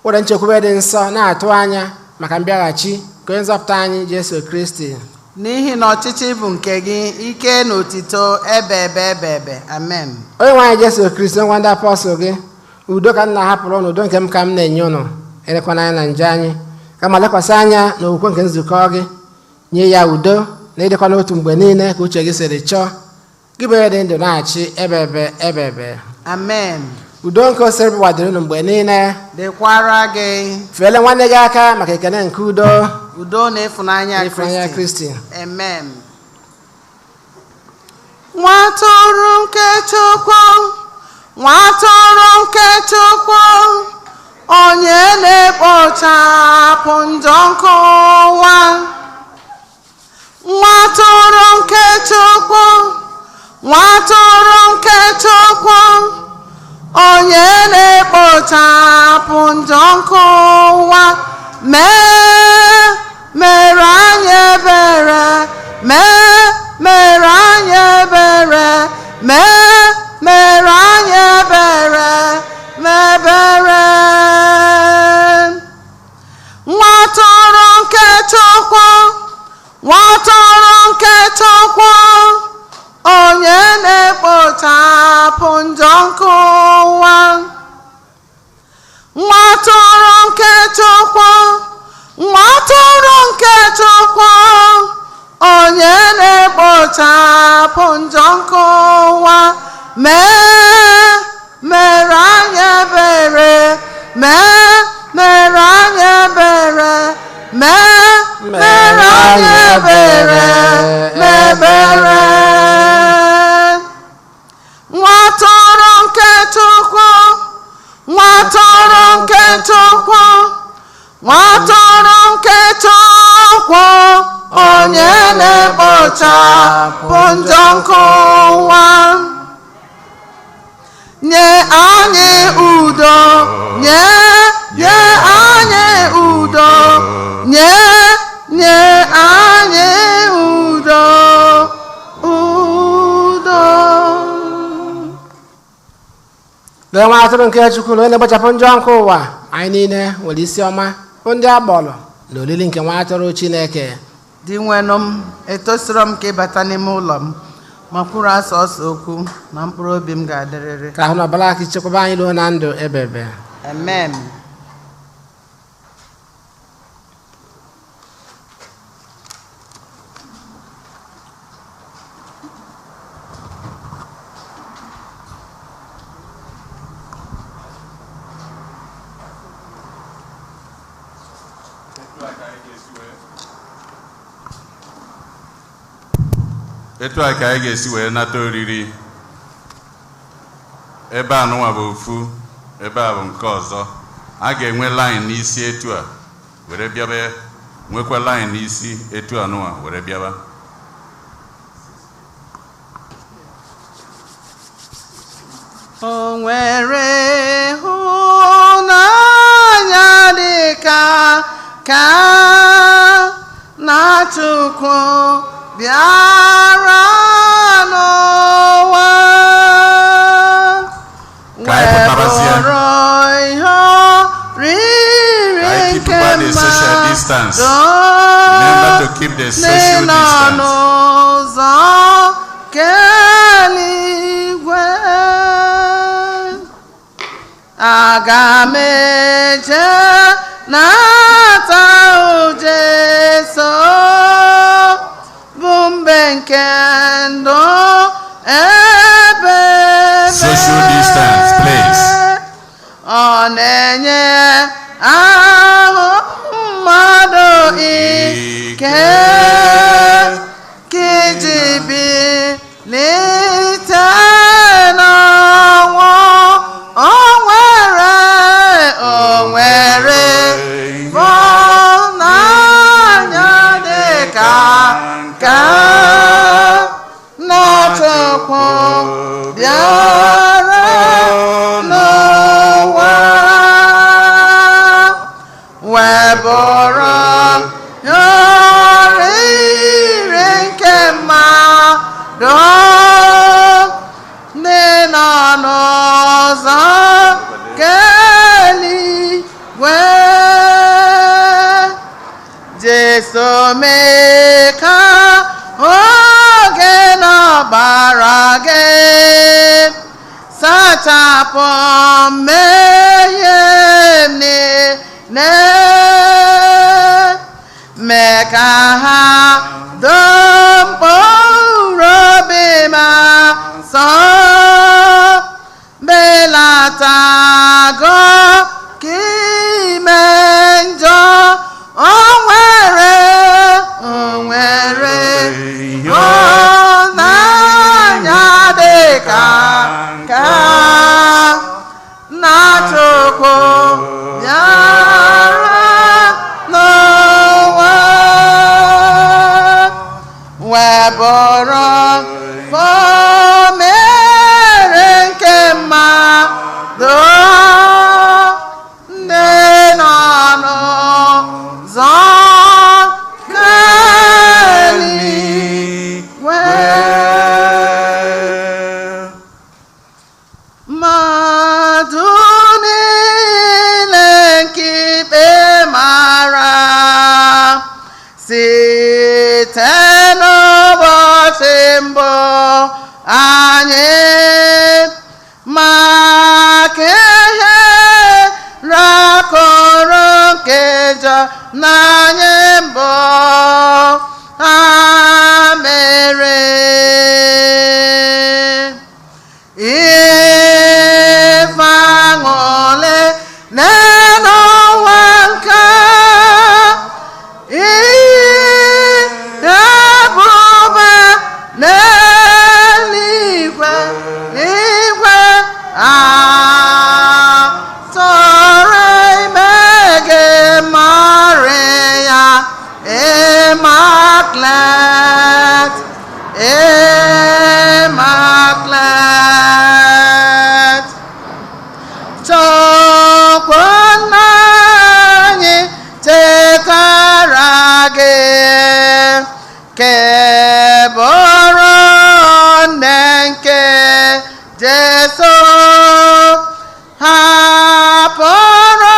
were nchekwube dị nsọ na-atụ anya maka mbịaghachi ka onye nzọpụta anyị Jesu Kristi. N'ihi na ọchịchị bụ nke gị, ike na otito ebe ebe. Amen. Onye nwe anyị Jesu Kristi, ngwa ndị apọstụl gị, udo ka m na-ahapụrụ ụnụ, udo nke m ka m na-enye ụnụ. Elekwana anya na nje anyị, kama lekwasị anya na okwukwe nke nzukọ gị. Nye ya udo na ịdịkwa n'otu mgbe niile ka uche gị siri chọọ. Gị bụ onye dị ndụ na-achị ebe ebe. Amen. Udo nke osiri bụ wadịrị unu mgbe niile. Dịkwara gị. Feele nwanne gị aka maka ekele nke udo. Udo na ịfụnanya Kristi. Amen. Nwa atụrụ nke Chukwu, nwa atụrụ nke Chukwu, onye na-ekpochapụ njọ nke ụwa. Nwa atụrụ nke Chukwu, nwa atụrụ nke Chukwu, onye na-ekpochapụ njọ nke ụwa. Mere anyị ebere, mere anyị ebere, mere anyị ebere, mebere. Nwa atụrụ nke Chukwu, nwa atụrụ nke Chukwu, onye na-ekpochapụ njọ nke ụwa. Nwa atụrụ nke Chukwu, nwa atụrụ nke Chukwu, onye na-ekpochapụ njọ nke ụwa. Mere anyị ebere, mere anyị ebere, mere anyị ebere, mebere. Nwa atụrụ nke Chukwu, nwa atụrụ nke Chukwu, nwa atụrụ nke Chukwu, onye na-ekpochapụ njọ nke ụwa. Nye anyị udo, nye anyị udo, nye anyị udo, udo. Lee nwa atụrụ nke Chukwu na onye na-ekpochapụ njọ nke ụwa. Anyị niile nwere isi ọma bụ ndị agbọrọ na olili nke nwa atụrụ Chineke. Di nwenụ m, etosiro m ka ịbata n'ime ụlọ m ma kwuru asọsọ okwu na mkpụrụ obi m ga-adịrịrị. Ka ahụ na ọbara aka chekwaba anyị ruo na ndụ ebebe. Amen. Etu a ka anyị ga-esi wee nata oriri. Ebe a nụnwa bụ ofu, ebe a bụ nke ọzọ. A ga-enwe line n'isi etu a were bịaba, nwekwa line n'isi etu a nụnwa were bịaba. O nwere ịhụnanya dị ka na Chukwu bịara n'ụwa webụrụ ihe oriri nke mmadụ nọ n'ụzọ keligwe. Aga m eje nata Jesu bụ mgbe nke ndụ ebebe. Social distance, please. Ọ na-enye ahụ mmadụ ike ka iji bilite n'ọnwụ. O nwere ịhụnanya dị ka na Chukwu bịara n'ụwa webụrụ oriri nke mmadụ ndị nọ n'ụzọ keligwe. Jesu mee ka oge n'ọbara gị sachapụ mmehie m niile, mee ka ha doo mkpụrụ obi m asọ, belata agụ ka ime njọ. O nwere ịhụnanya dị ka na Chukwu bịara n'ụwa webụrụ mere nke mmadụ ndị nọ n'ụzọ keligwe. Mmadụ niile nke ikpe mara site n'ụbọchị mbụ anyị maka ihe rakọrọ nke njọ n'anyị mbụ ha mere. Ife aṅụle n'ụwa nke ebube n'eluigwe tọrọ ime gị Maria Immaculate, Immaculate. Chukwu nna anyị chekara gị kebụrụ nne nke Jesu, hapụrụ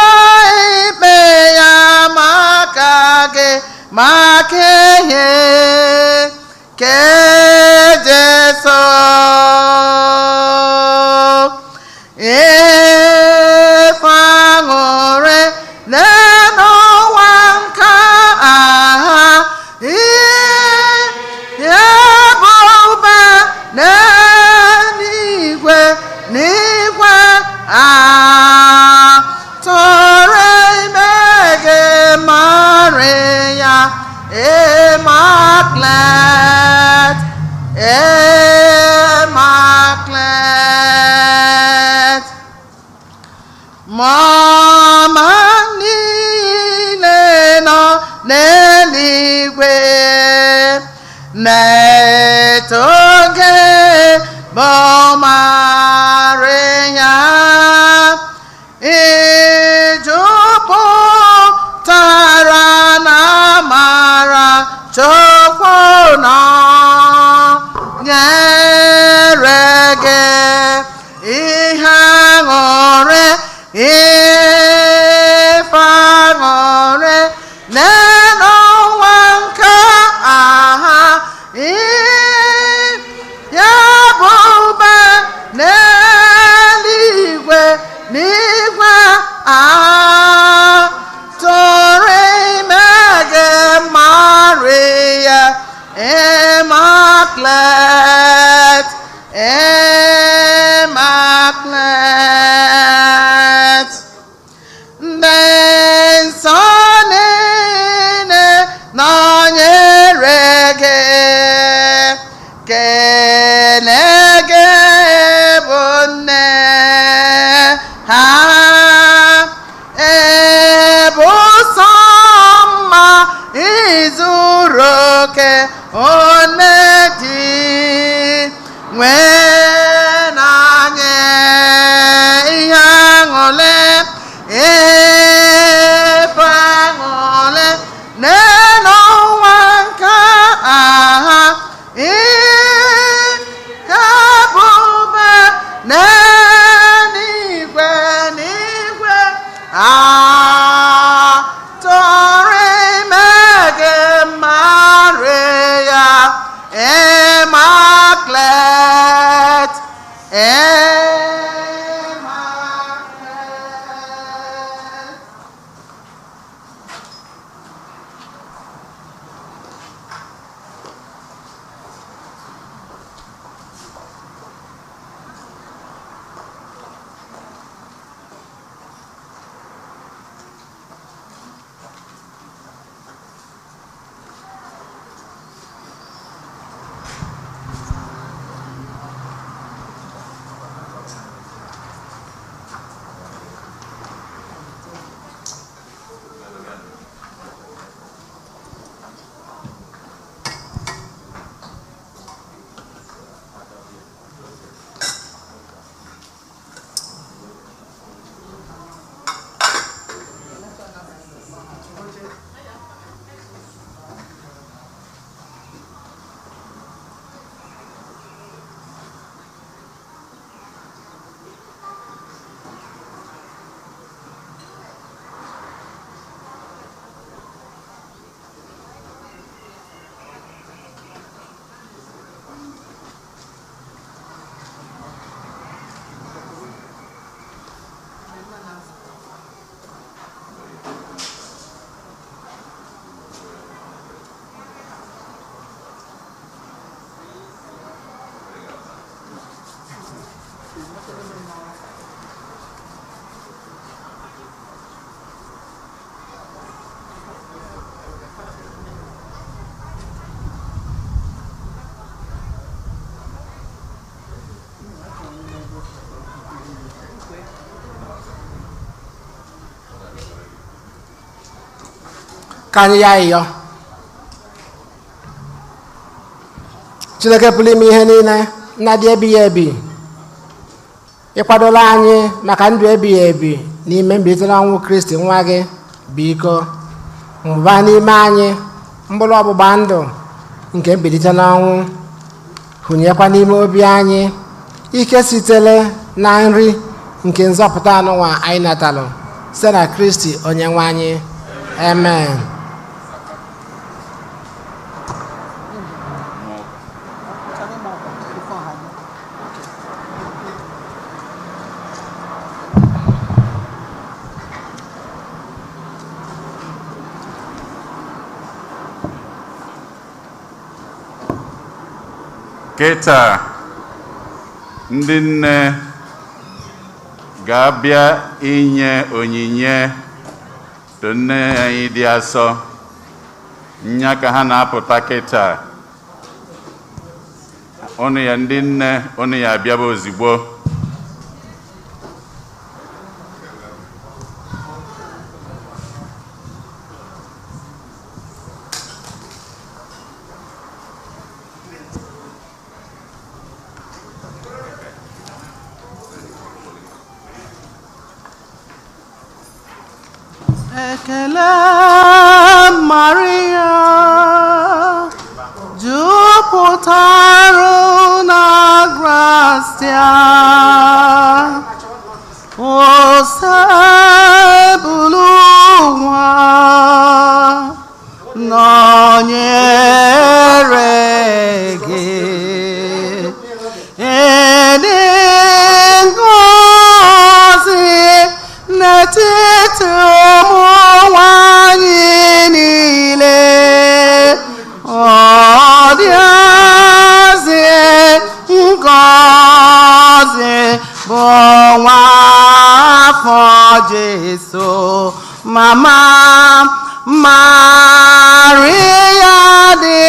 ikpe ya maka immaculate, immaculate. Mama niile nọ n'eluigwe na-eto gị bụ Maria, ijupụtara n'amara Chukwu nọnyere gị, ihe aṅụrị ife aṅụrị n'ụwa nke aha ya bụ ube n'eluigwe n'igwe tụrụ ime gị Maria, immaculate, immaculate. Ndị nsọ niile nọnyere gị, kelee gị bụ nne ha, ebe sọ mma izuru oke one dị nwee n'anya ihe aṅụrị ife aṅụrị n'ụwa nke aha ihe ebube n'eluigwe n'igwe tụrụ ime gị Maria, immaculate, immaculate. ka anyị ya ịyọ. Chineke pụrụ ime ihe niile, nna dị ebighị ebi, ịkwadola anyị maka ndụ ebighị ebi n'ime mbilite n'ọnwụ Kristi nwa gị. Biko mụbaa n'ime anyị mkpụrụ ọgbụgba ndụ nke mbilite n'ọnwụ, hụnyekwa n'ime obi anyị ike sitere na nri nke nzọpụta anụnwa anyị natalụ site na Kristi onye nwe anyị. Amen. Kịta ndị nne ga-abịa inye onyinye to nne anyị dị asọ nya ka ha na-apụta kịta unu ya ndị nne unu ya abịaba ozigbo Ekele Maria, jupụtara na gracia, osebulu nwa nọnyere gị, ịdị ngọzi n'etiti ụmụ nwanyị niile, ọ dịazị ngọzi bụ nwa afọ Jesu, mama Maria dị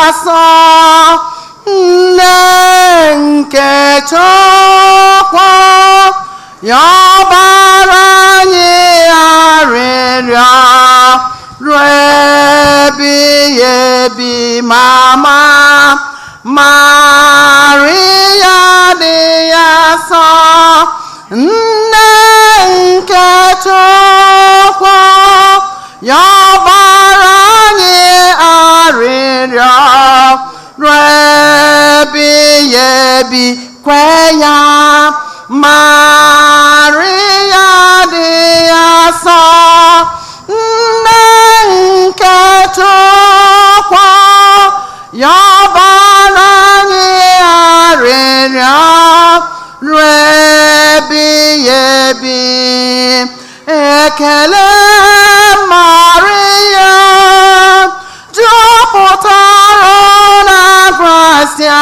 asọ, nne nke Chukwu, ya ọbara anyị arịrịọ ruo ebighị ebi, mama Maria dị asọ, nne nke Chukwu, ya ọbara anyị arịrịọ ruo ebighị ebi, kwe ya Maria dị asọ, nne nke Chukwu, ya ọbara anyị arịrịọ ruo ebighị ebi. Ekele Maria, jupụtara na gracia,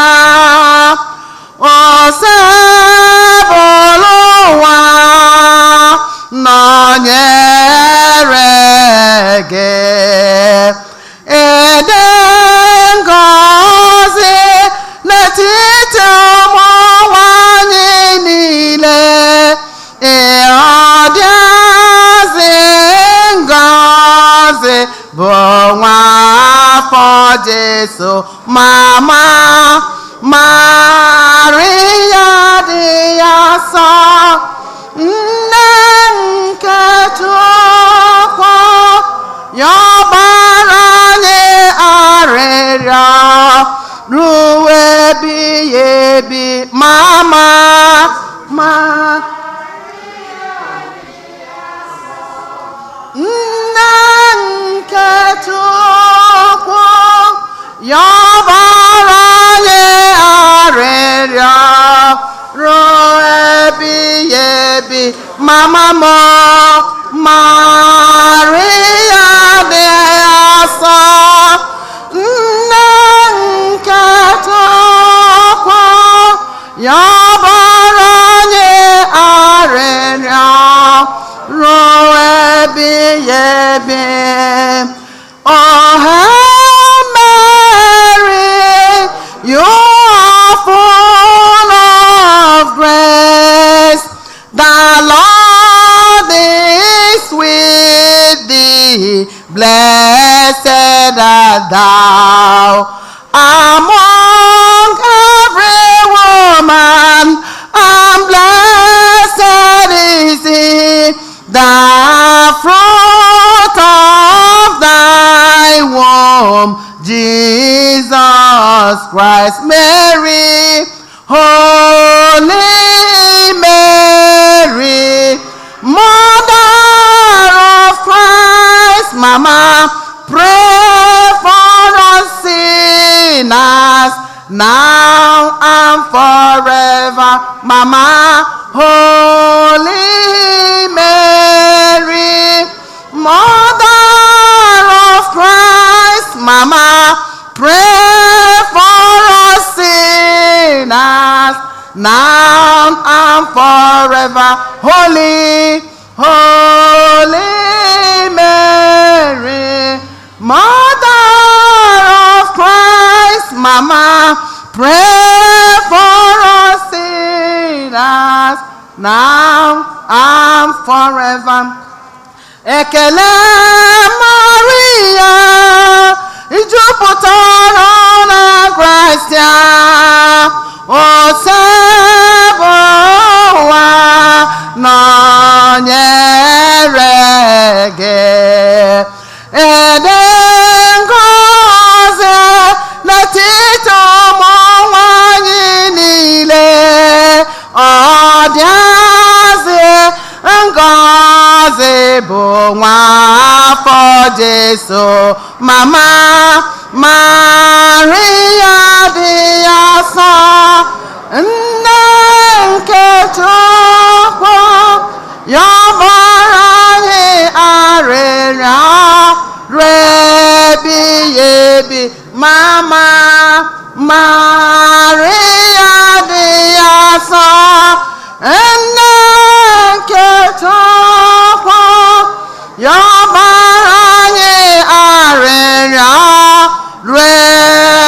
osebulu ụwa nọnyere gị, ịdị ngọzi n'etiti ụmụ nwanyị niile, ọ dịazị ngọzi bụ nwa afọ Jesu, mama Maria dị asọ, nne nke Chukwu, ya ọbara anyị arịrịọ ruo ebighị ebi, mama nne nke Chukwu, ya ọbara anyị arịrịọ ruo ebighị ebi, mama Maria dị asọ, nne nke Chukwu, ya ọbara anyị arịrịọ ruo ebighị ebi. Oh, Hail Mary, you are full of grace, the Lord is with thee, blessed art thou among every woman, and blessed is he, the fruit of thy womb, Jesus Christ. Mary, Holy Mary, Mother of Christ, Mama, pray for us sinners, now and forever. Mama, Holy Mary, Mother of Christ, Mama, pray for us sinners, now and forever. Holy, Holy Mary, Mother now and forever. Ekele Maria, ijupụtara na Kraịst osebo ụwa nọnyere gị. Ede ngọzi n'etiti ụmụ nwanyị niile, ọ dịazị ngọzi bụ nwa afọ Jesu, Mama Maria dị asọ, nne nke Chukwu, ya bara anyị arịrịọ ruo ebighị ebi. Mama Maria dị asọ, nne nke Chukwu, ya bara anyị arịrịọ ruo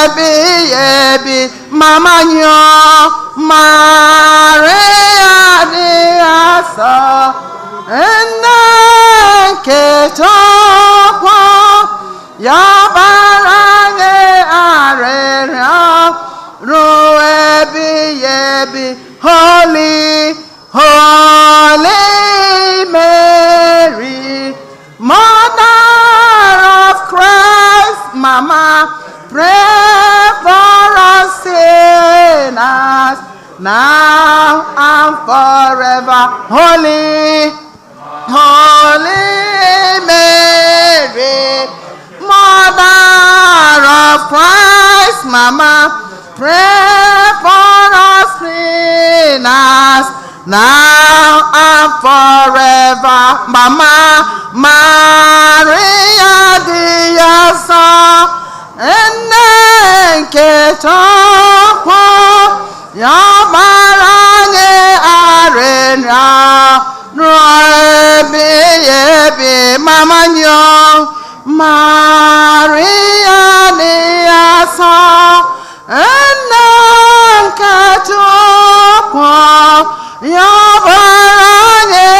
ebighị ebi. Mama nyọ Maria dị asọ, nne nke Chukwu, ya bara anyị arịrịọ ruo ebighị ebi. Holy, Holy Mary, Mother of Christ, Mama, pray for us sinners, now and forever. Holy, Holy Mary, Mother of Christ, Mama, pray for us sinners, now and forever. Mama Maria dị asọ, nne nke Chukwu, ya bara anyị arịrịọ ruo ebighị ebi. Mama nyọ Maria dị asọ, nne nke Chukwu, ya bara anyị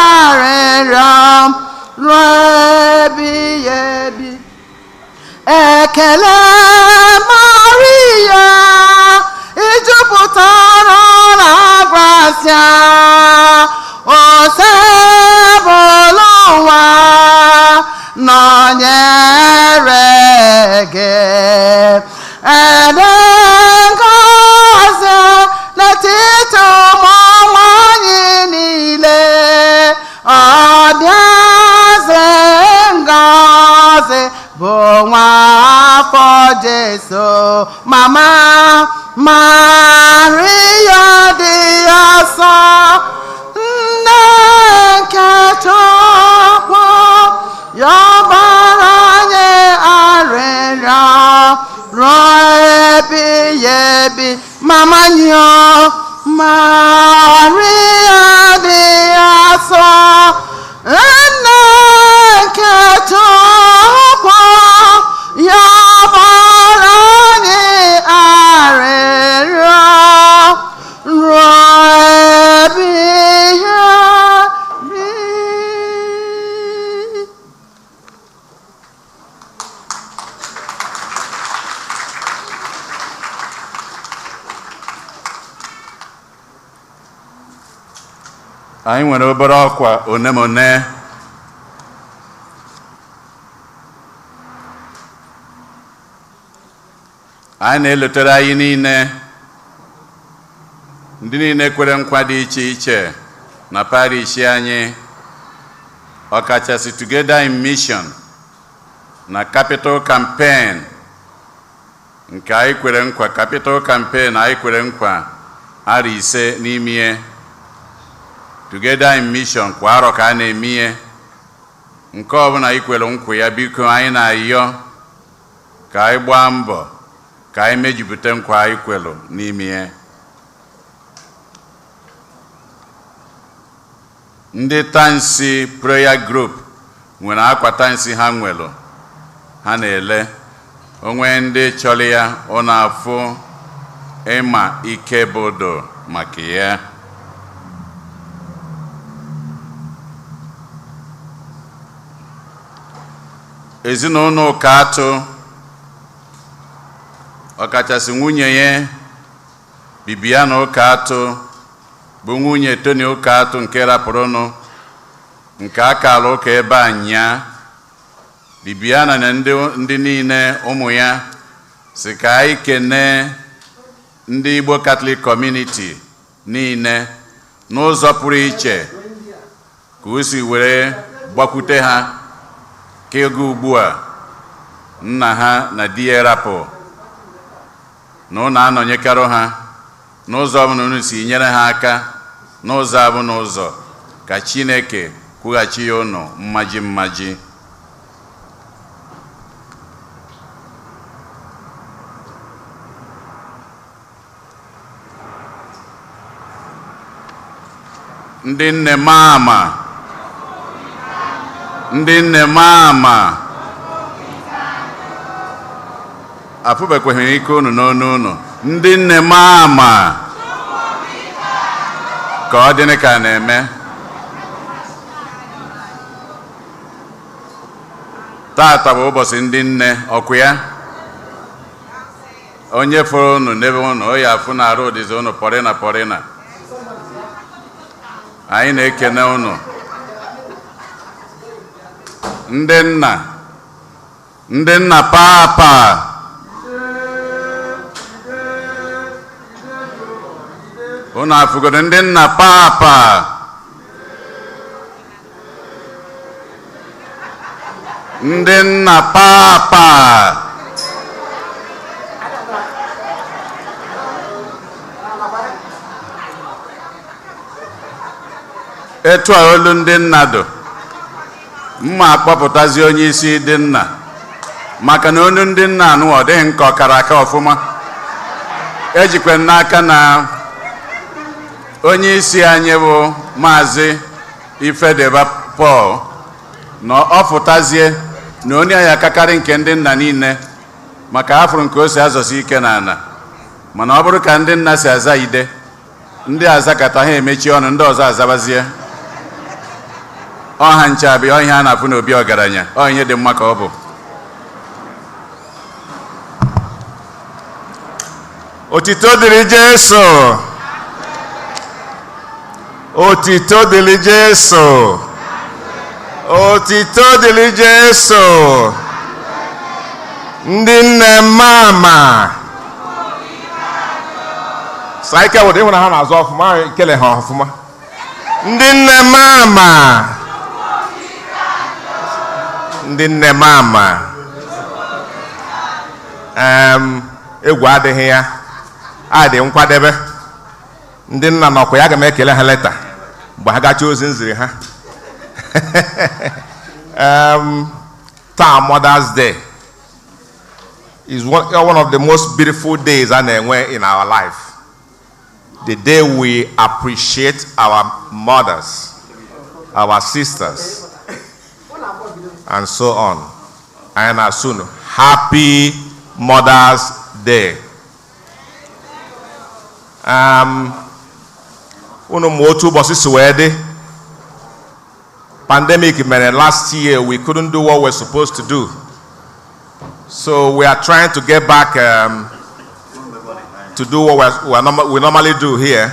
arịrịọ ruo ebighị ebi. Ekele Maria, ijupụtara na gracia, osebụla ụwa nọnyere gị. Ede ngọzi n'etiti ụmụ nwanyị niile, ọ dịazị ngọzi bụ nwa afọ Jesu, Mama Maria dị asọ, nne nke Chukwu, ya bara anyị arịrịọ ruo ebighị ebi. Mama nyọ Maria dị asọ, nne nke Chukwu, ya bara anyị arịrịọ ruo ebighị ebi. Anyị nwere obere ọkwa onemone. Anyị na-elotere anyị niile, ndị niile kwere nkwa dị iche iche na parish anyị, ọkachasị Together in Mission na Capital Campaign nke anyị kwere nkwa. Capital Campaign anyị kwere nkwa arọ 5 n'ime. Together in Mission kwa arọ ka a na-eme nke ọbụla anyị kwere nkwa ya. Biko anyị na-ayọ ka anyị gbaa mbọ ka anyị mejupụta nkwa anyị kwere n'ime. Ndị Tansi Prayer Group nwere akwa tansi ha nwere, ha na-ele. Onwe ndị chọrọ ya, ọ na-afụ ịma ike bodo maka ya. ezinụlọ Ụkatụ ọkachasị nwunye ya Bibiana Ụkatụ bụ nwunye Tony Ụkatụ nke rapụrụnụ nke akala ụka ebe anya. Bibiana na ndị niile ụmụ ya si ka anyị kene ndị Igbo Catholic Community niile n'ụzọ pụrụ iche ka o si were gbakwute ha ka ego ugbu a nna ha na di ya rapụ na ụnụ anọnyekarị ha n'ụzọ ọbụla unu si nyere ha aka n'ụzọ abụ n'ụzọ ka Chineke kwụghachi ya ụnụ mmaji mmaji. Ndị nne mama afụbekweghị ike unu n'onu unu. Ndị nne mama ka ọ dịnị ka na-eme. Tata bụ ụbọchị ndị nne ọkụ ya. Onye fọrọ unu n'ebe unu o ya afụ na arụ ụdịzi unu pọrịna. Anyị na-ekene unu. Ndị nna papa unu afụgodo ndị nna papa. Ndị nna papa etu a olu ndị nna do mma akpọpụtazi onye isi dị nna maka na olu ndị nna anụ ọ dịghị nke ọkara aka ọfụma. Ejikwe n'aka na onye isi anyị bụ Maazị Ifedeba Paul na ọ fụtazie na onye anyị akakarị nke ndị nna niile maka afụrụ nke o si azọsi ike n'ala. Mana ọ bụrụ ka ndị nna si aza ide, ndị azakata ha emechi ọnụ, ndị ọzọ azabazie. Ọha ncha bụ ihe a na-afụ n'obi ọgaranya, ọ ihe dị mma ka ọ bụ. Otito dịrị Jesu. Otito dịrị Jesu. Otito dịrị Jesu. Ndị nne mama saike wụdị ịhụ na ha na-azụ ọfụma, kele ha ọfụma. Ndị nne mama. Ndị nne mama egwu adịghị ya, adị nkwadebe. Ndị nna nọkwa ya, aga m ekele ha leta mgbe ha gacha ozi nziri ha. Taa Mother's Day is one of the most beautiful days in our life. The day we appreciate our mothers, our sisters, and so on. And as soon, happy Mother's Day. Pandemic last year we couldn't do what we're supposed to do. So we are trying to get back to do what we normally do here.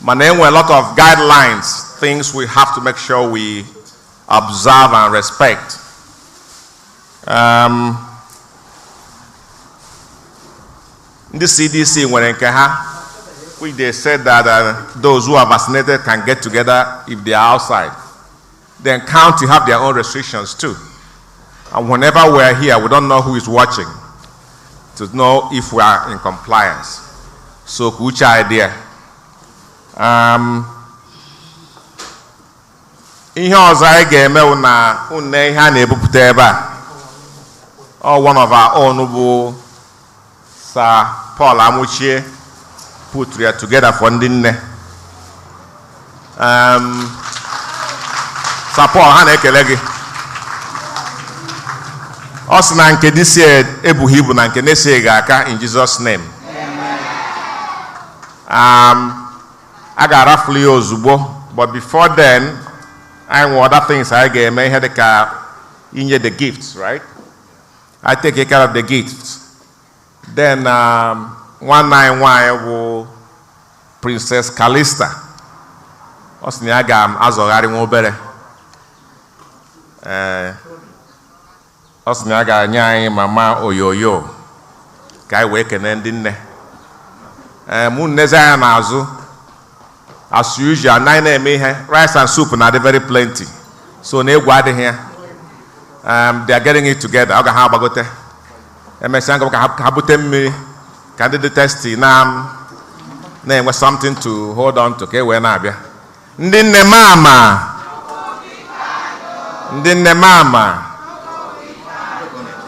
But then there are a lot of guidelines, things we have to make sure we observe and respect. The CDC, which they said that those who are vaccinated can get together if they are outside. Then county have their own restrictions too. And whenever we are here, we don't know who is watching to know if we are in compliance. So, which idea? Ihe ọzọ anyị ga-eme na une ihe a na-ebupụta ebe a. One of our own bụ Sir Paul Amuchie put together for ndị nne. Sir Paul, ha na-ekele gị. Ọ sị na nke disi ebughị ibu na nke na-esi ga-aka in Jesus' name. I got roughly ozugbo, but before then, I want other things I get. May had inye the gifts, right? I take care of the gifts. Then one night will Princess Calista. Osniaga azogari ngobere. Osniaga nyai mama oyoyo. Kai weke nendinne. Mun neza na azu. As usual, 9 a.m. rice and soup now they're very plenty. So they are here. They are getting it together. Okay, how about that? Can they test now? Name was something to hold on to. Okay, where now? Ndinne mama. Ndinne mama.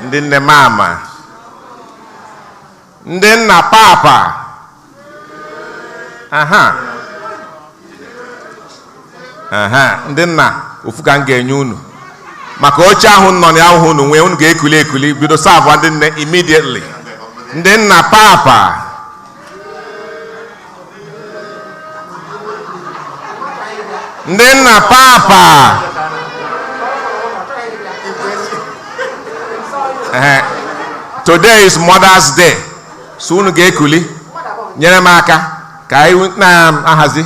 Ndinne mama. Ndinna papa. Ndị nna ofu ka m ga-enye unu maka oche ahụ nọ na ahụ unu nwee unu ga-ekuli ekuli bido serve ndị nne immediately. Ndị nna papa. Ndị nna papa. Today is Mother's Day. So unu ga-ekuli nyere m aka ka anyị na-ahazi.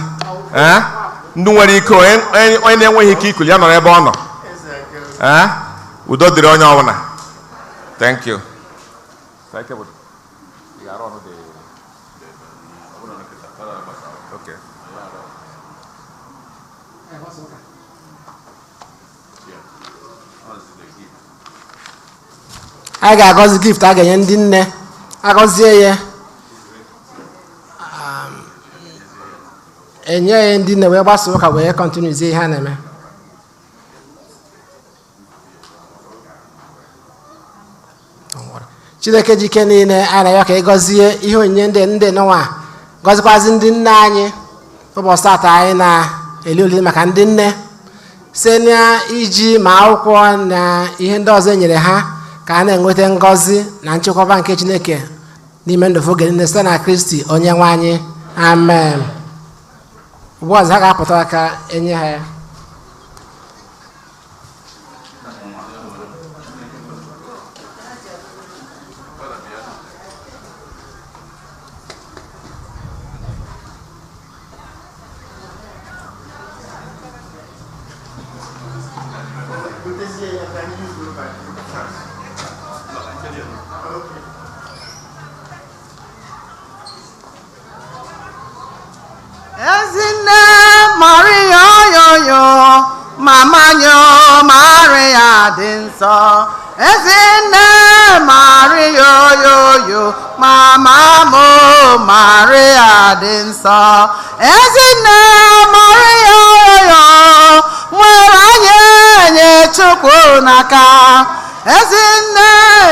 Ndị nwere ike onye na-enweghị ike ikuli ya nọrọ ebe ọ nọ. Udo dịrị onye ọbụla. Thank you. Okay. A ga-agọzi gift a ga-enye ndị nne agọzie ya enye ya ndị nne wee gbasa ụka wee kọntinuzie ihe a na-eme. Chineke ji ike niile a na-ayọ ka ịgọzie ihe onyinye ndị nọnwa gọzikwazi ndị nne anyị ụbọchị taata anyị na-eli olili maka ndị nne site na iji ma akwụkwọ na ihe ndị ọzọ enyere ha ka a na-enweta ngọzi na nchekwaba nke Chineke n'ime ndụ oge niile site na Kristi onye nwe anyị. Amen. Ugbu ọzọ ha ga-apụta aka enye ha ya. Ezinne Maria yoyo, mama yo Maria dị nsọ. Ezinne Maria yoyo, mama mo Maria dị nsọ. Ezinne Maria yoyo, nwere anyị enye Chukwu n'aka. Ezinne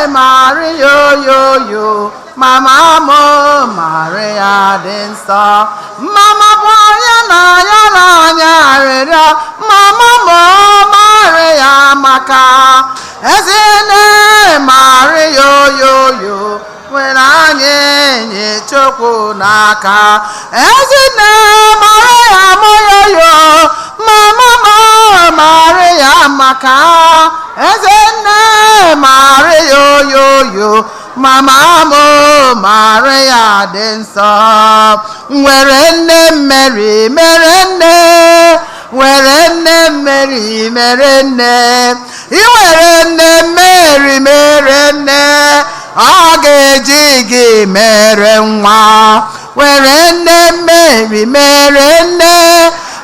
Maria yoyo, mama mo Maria dị nsọ. Mama bụ onye na-ayọrọ anyị arịrịọ, mama mo Maria maka. Ezinne Maria yoyo, nwere anyị enye Chukwu n'aka. Ezinne Maria moyoyo, mama mo Maria maka. Ezinne Maria yoyo, mama mo Maria dị nsọ. Nwere nne Mary mere nne, nwere nne Mary mere nne. I nwere nne Mary mere nne, ọ ga-eji gị mere nwa. Nwere nne Mary mere nne,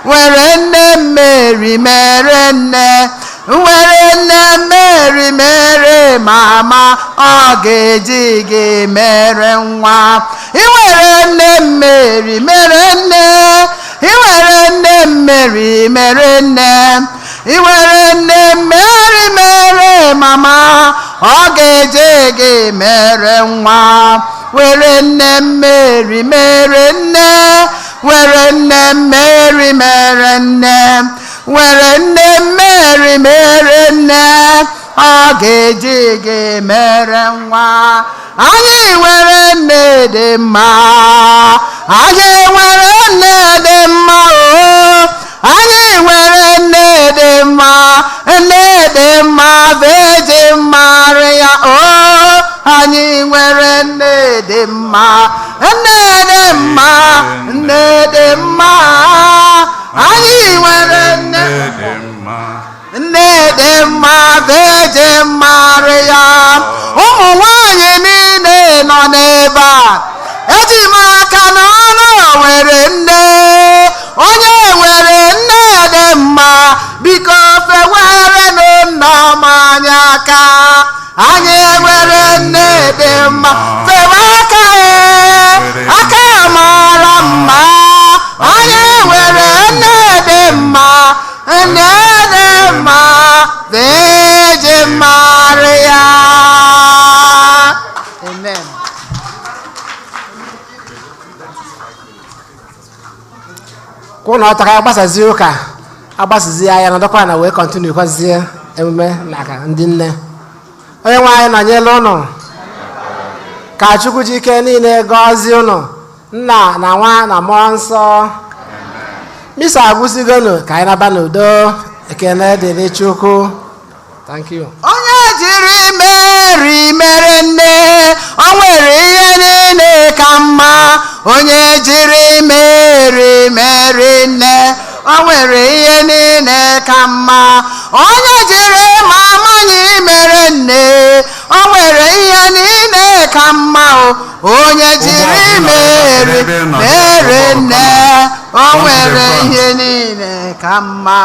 nwere nne Mary mere nne. Nwere nne Mary mere mama, ọ ga-eji gị mere nwa. I nwere nne Mary mere nne, i nwere nne Mary mere nne. I nwere nne Mary mere mama, ọ ga-eji gị mere nwa. Were nne Mary mere nne, were nne Mary mere nne. Were nne Mary mere nne, ọ ga-eji gị mere nwa. Anyị nwere nne dị mma, anyị nwere nne dị mma o. anyị nwere nne dị mma, nne dị mma, Virgin Maria. Oh, anyị nwere nne dị mma, nne dị mma, nne dị mma, anyị nwere nne dị mma, nne dị mma, Virgin Maria. Ụmụ nwanyị niile nọ n'ebe a, eji m aka na ọnụ nwere nne. Onye nwere nne dị mma, biko fewerenụ nna m anyị aka. Anyị nwere nne dị mma, fewe aka aka mara mma. Anyị nwere nne dị mma, nne dị mma, Virgin Maria. Amen. kwụ na ọtọ ka agbasazie ụka agbasizie anya na dọkwa na wee kọntinu kwazie emume maka ndị nne. Onye nwe anyị nọnyere ụnụ, ka Chukwu ji ike niile gọzie ụnụ, nna na nwa na mmụọ nsọ. Misa agwụsigonu, ka anyị naba n'udo. Ekele dịrị Chukwu. Thank you. Onye jiri Mary mere nne, o nwere ihe niile ka mma. Onye jiri Mary mere nne, o nwere ihe niile ka mma. Onye jiri mama anyị mere nne, o nwere ihe niile ka mma. Onye jiri Mary mere nne, o nwere ihe niile ka mma.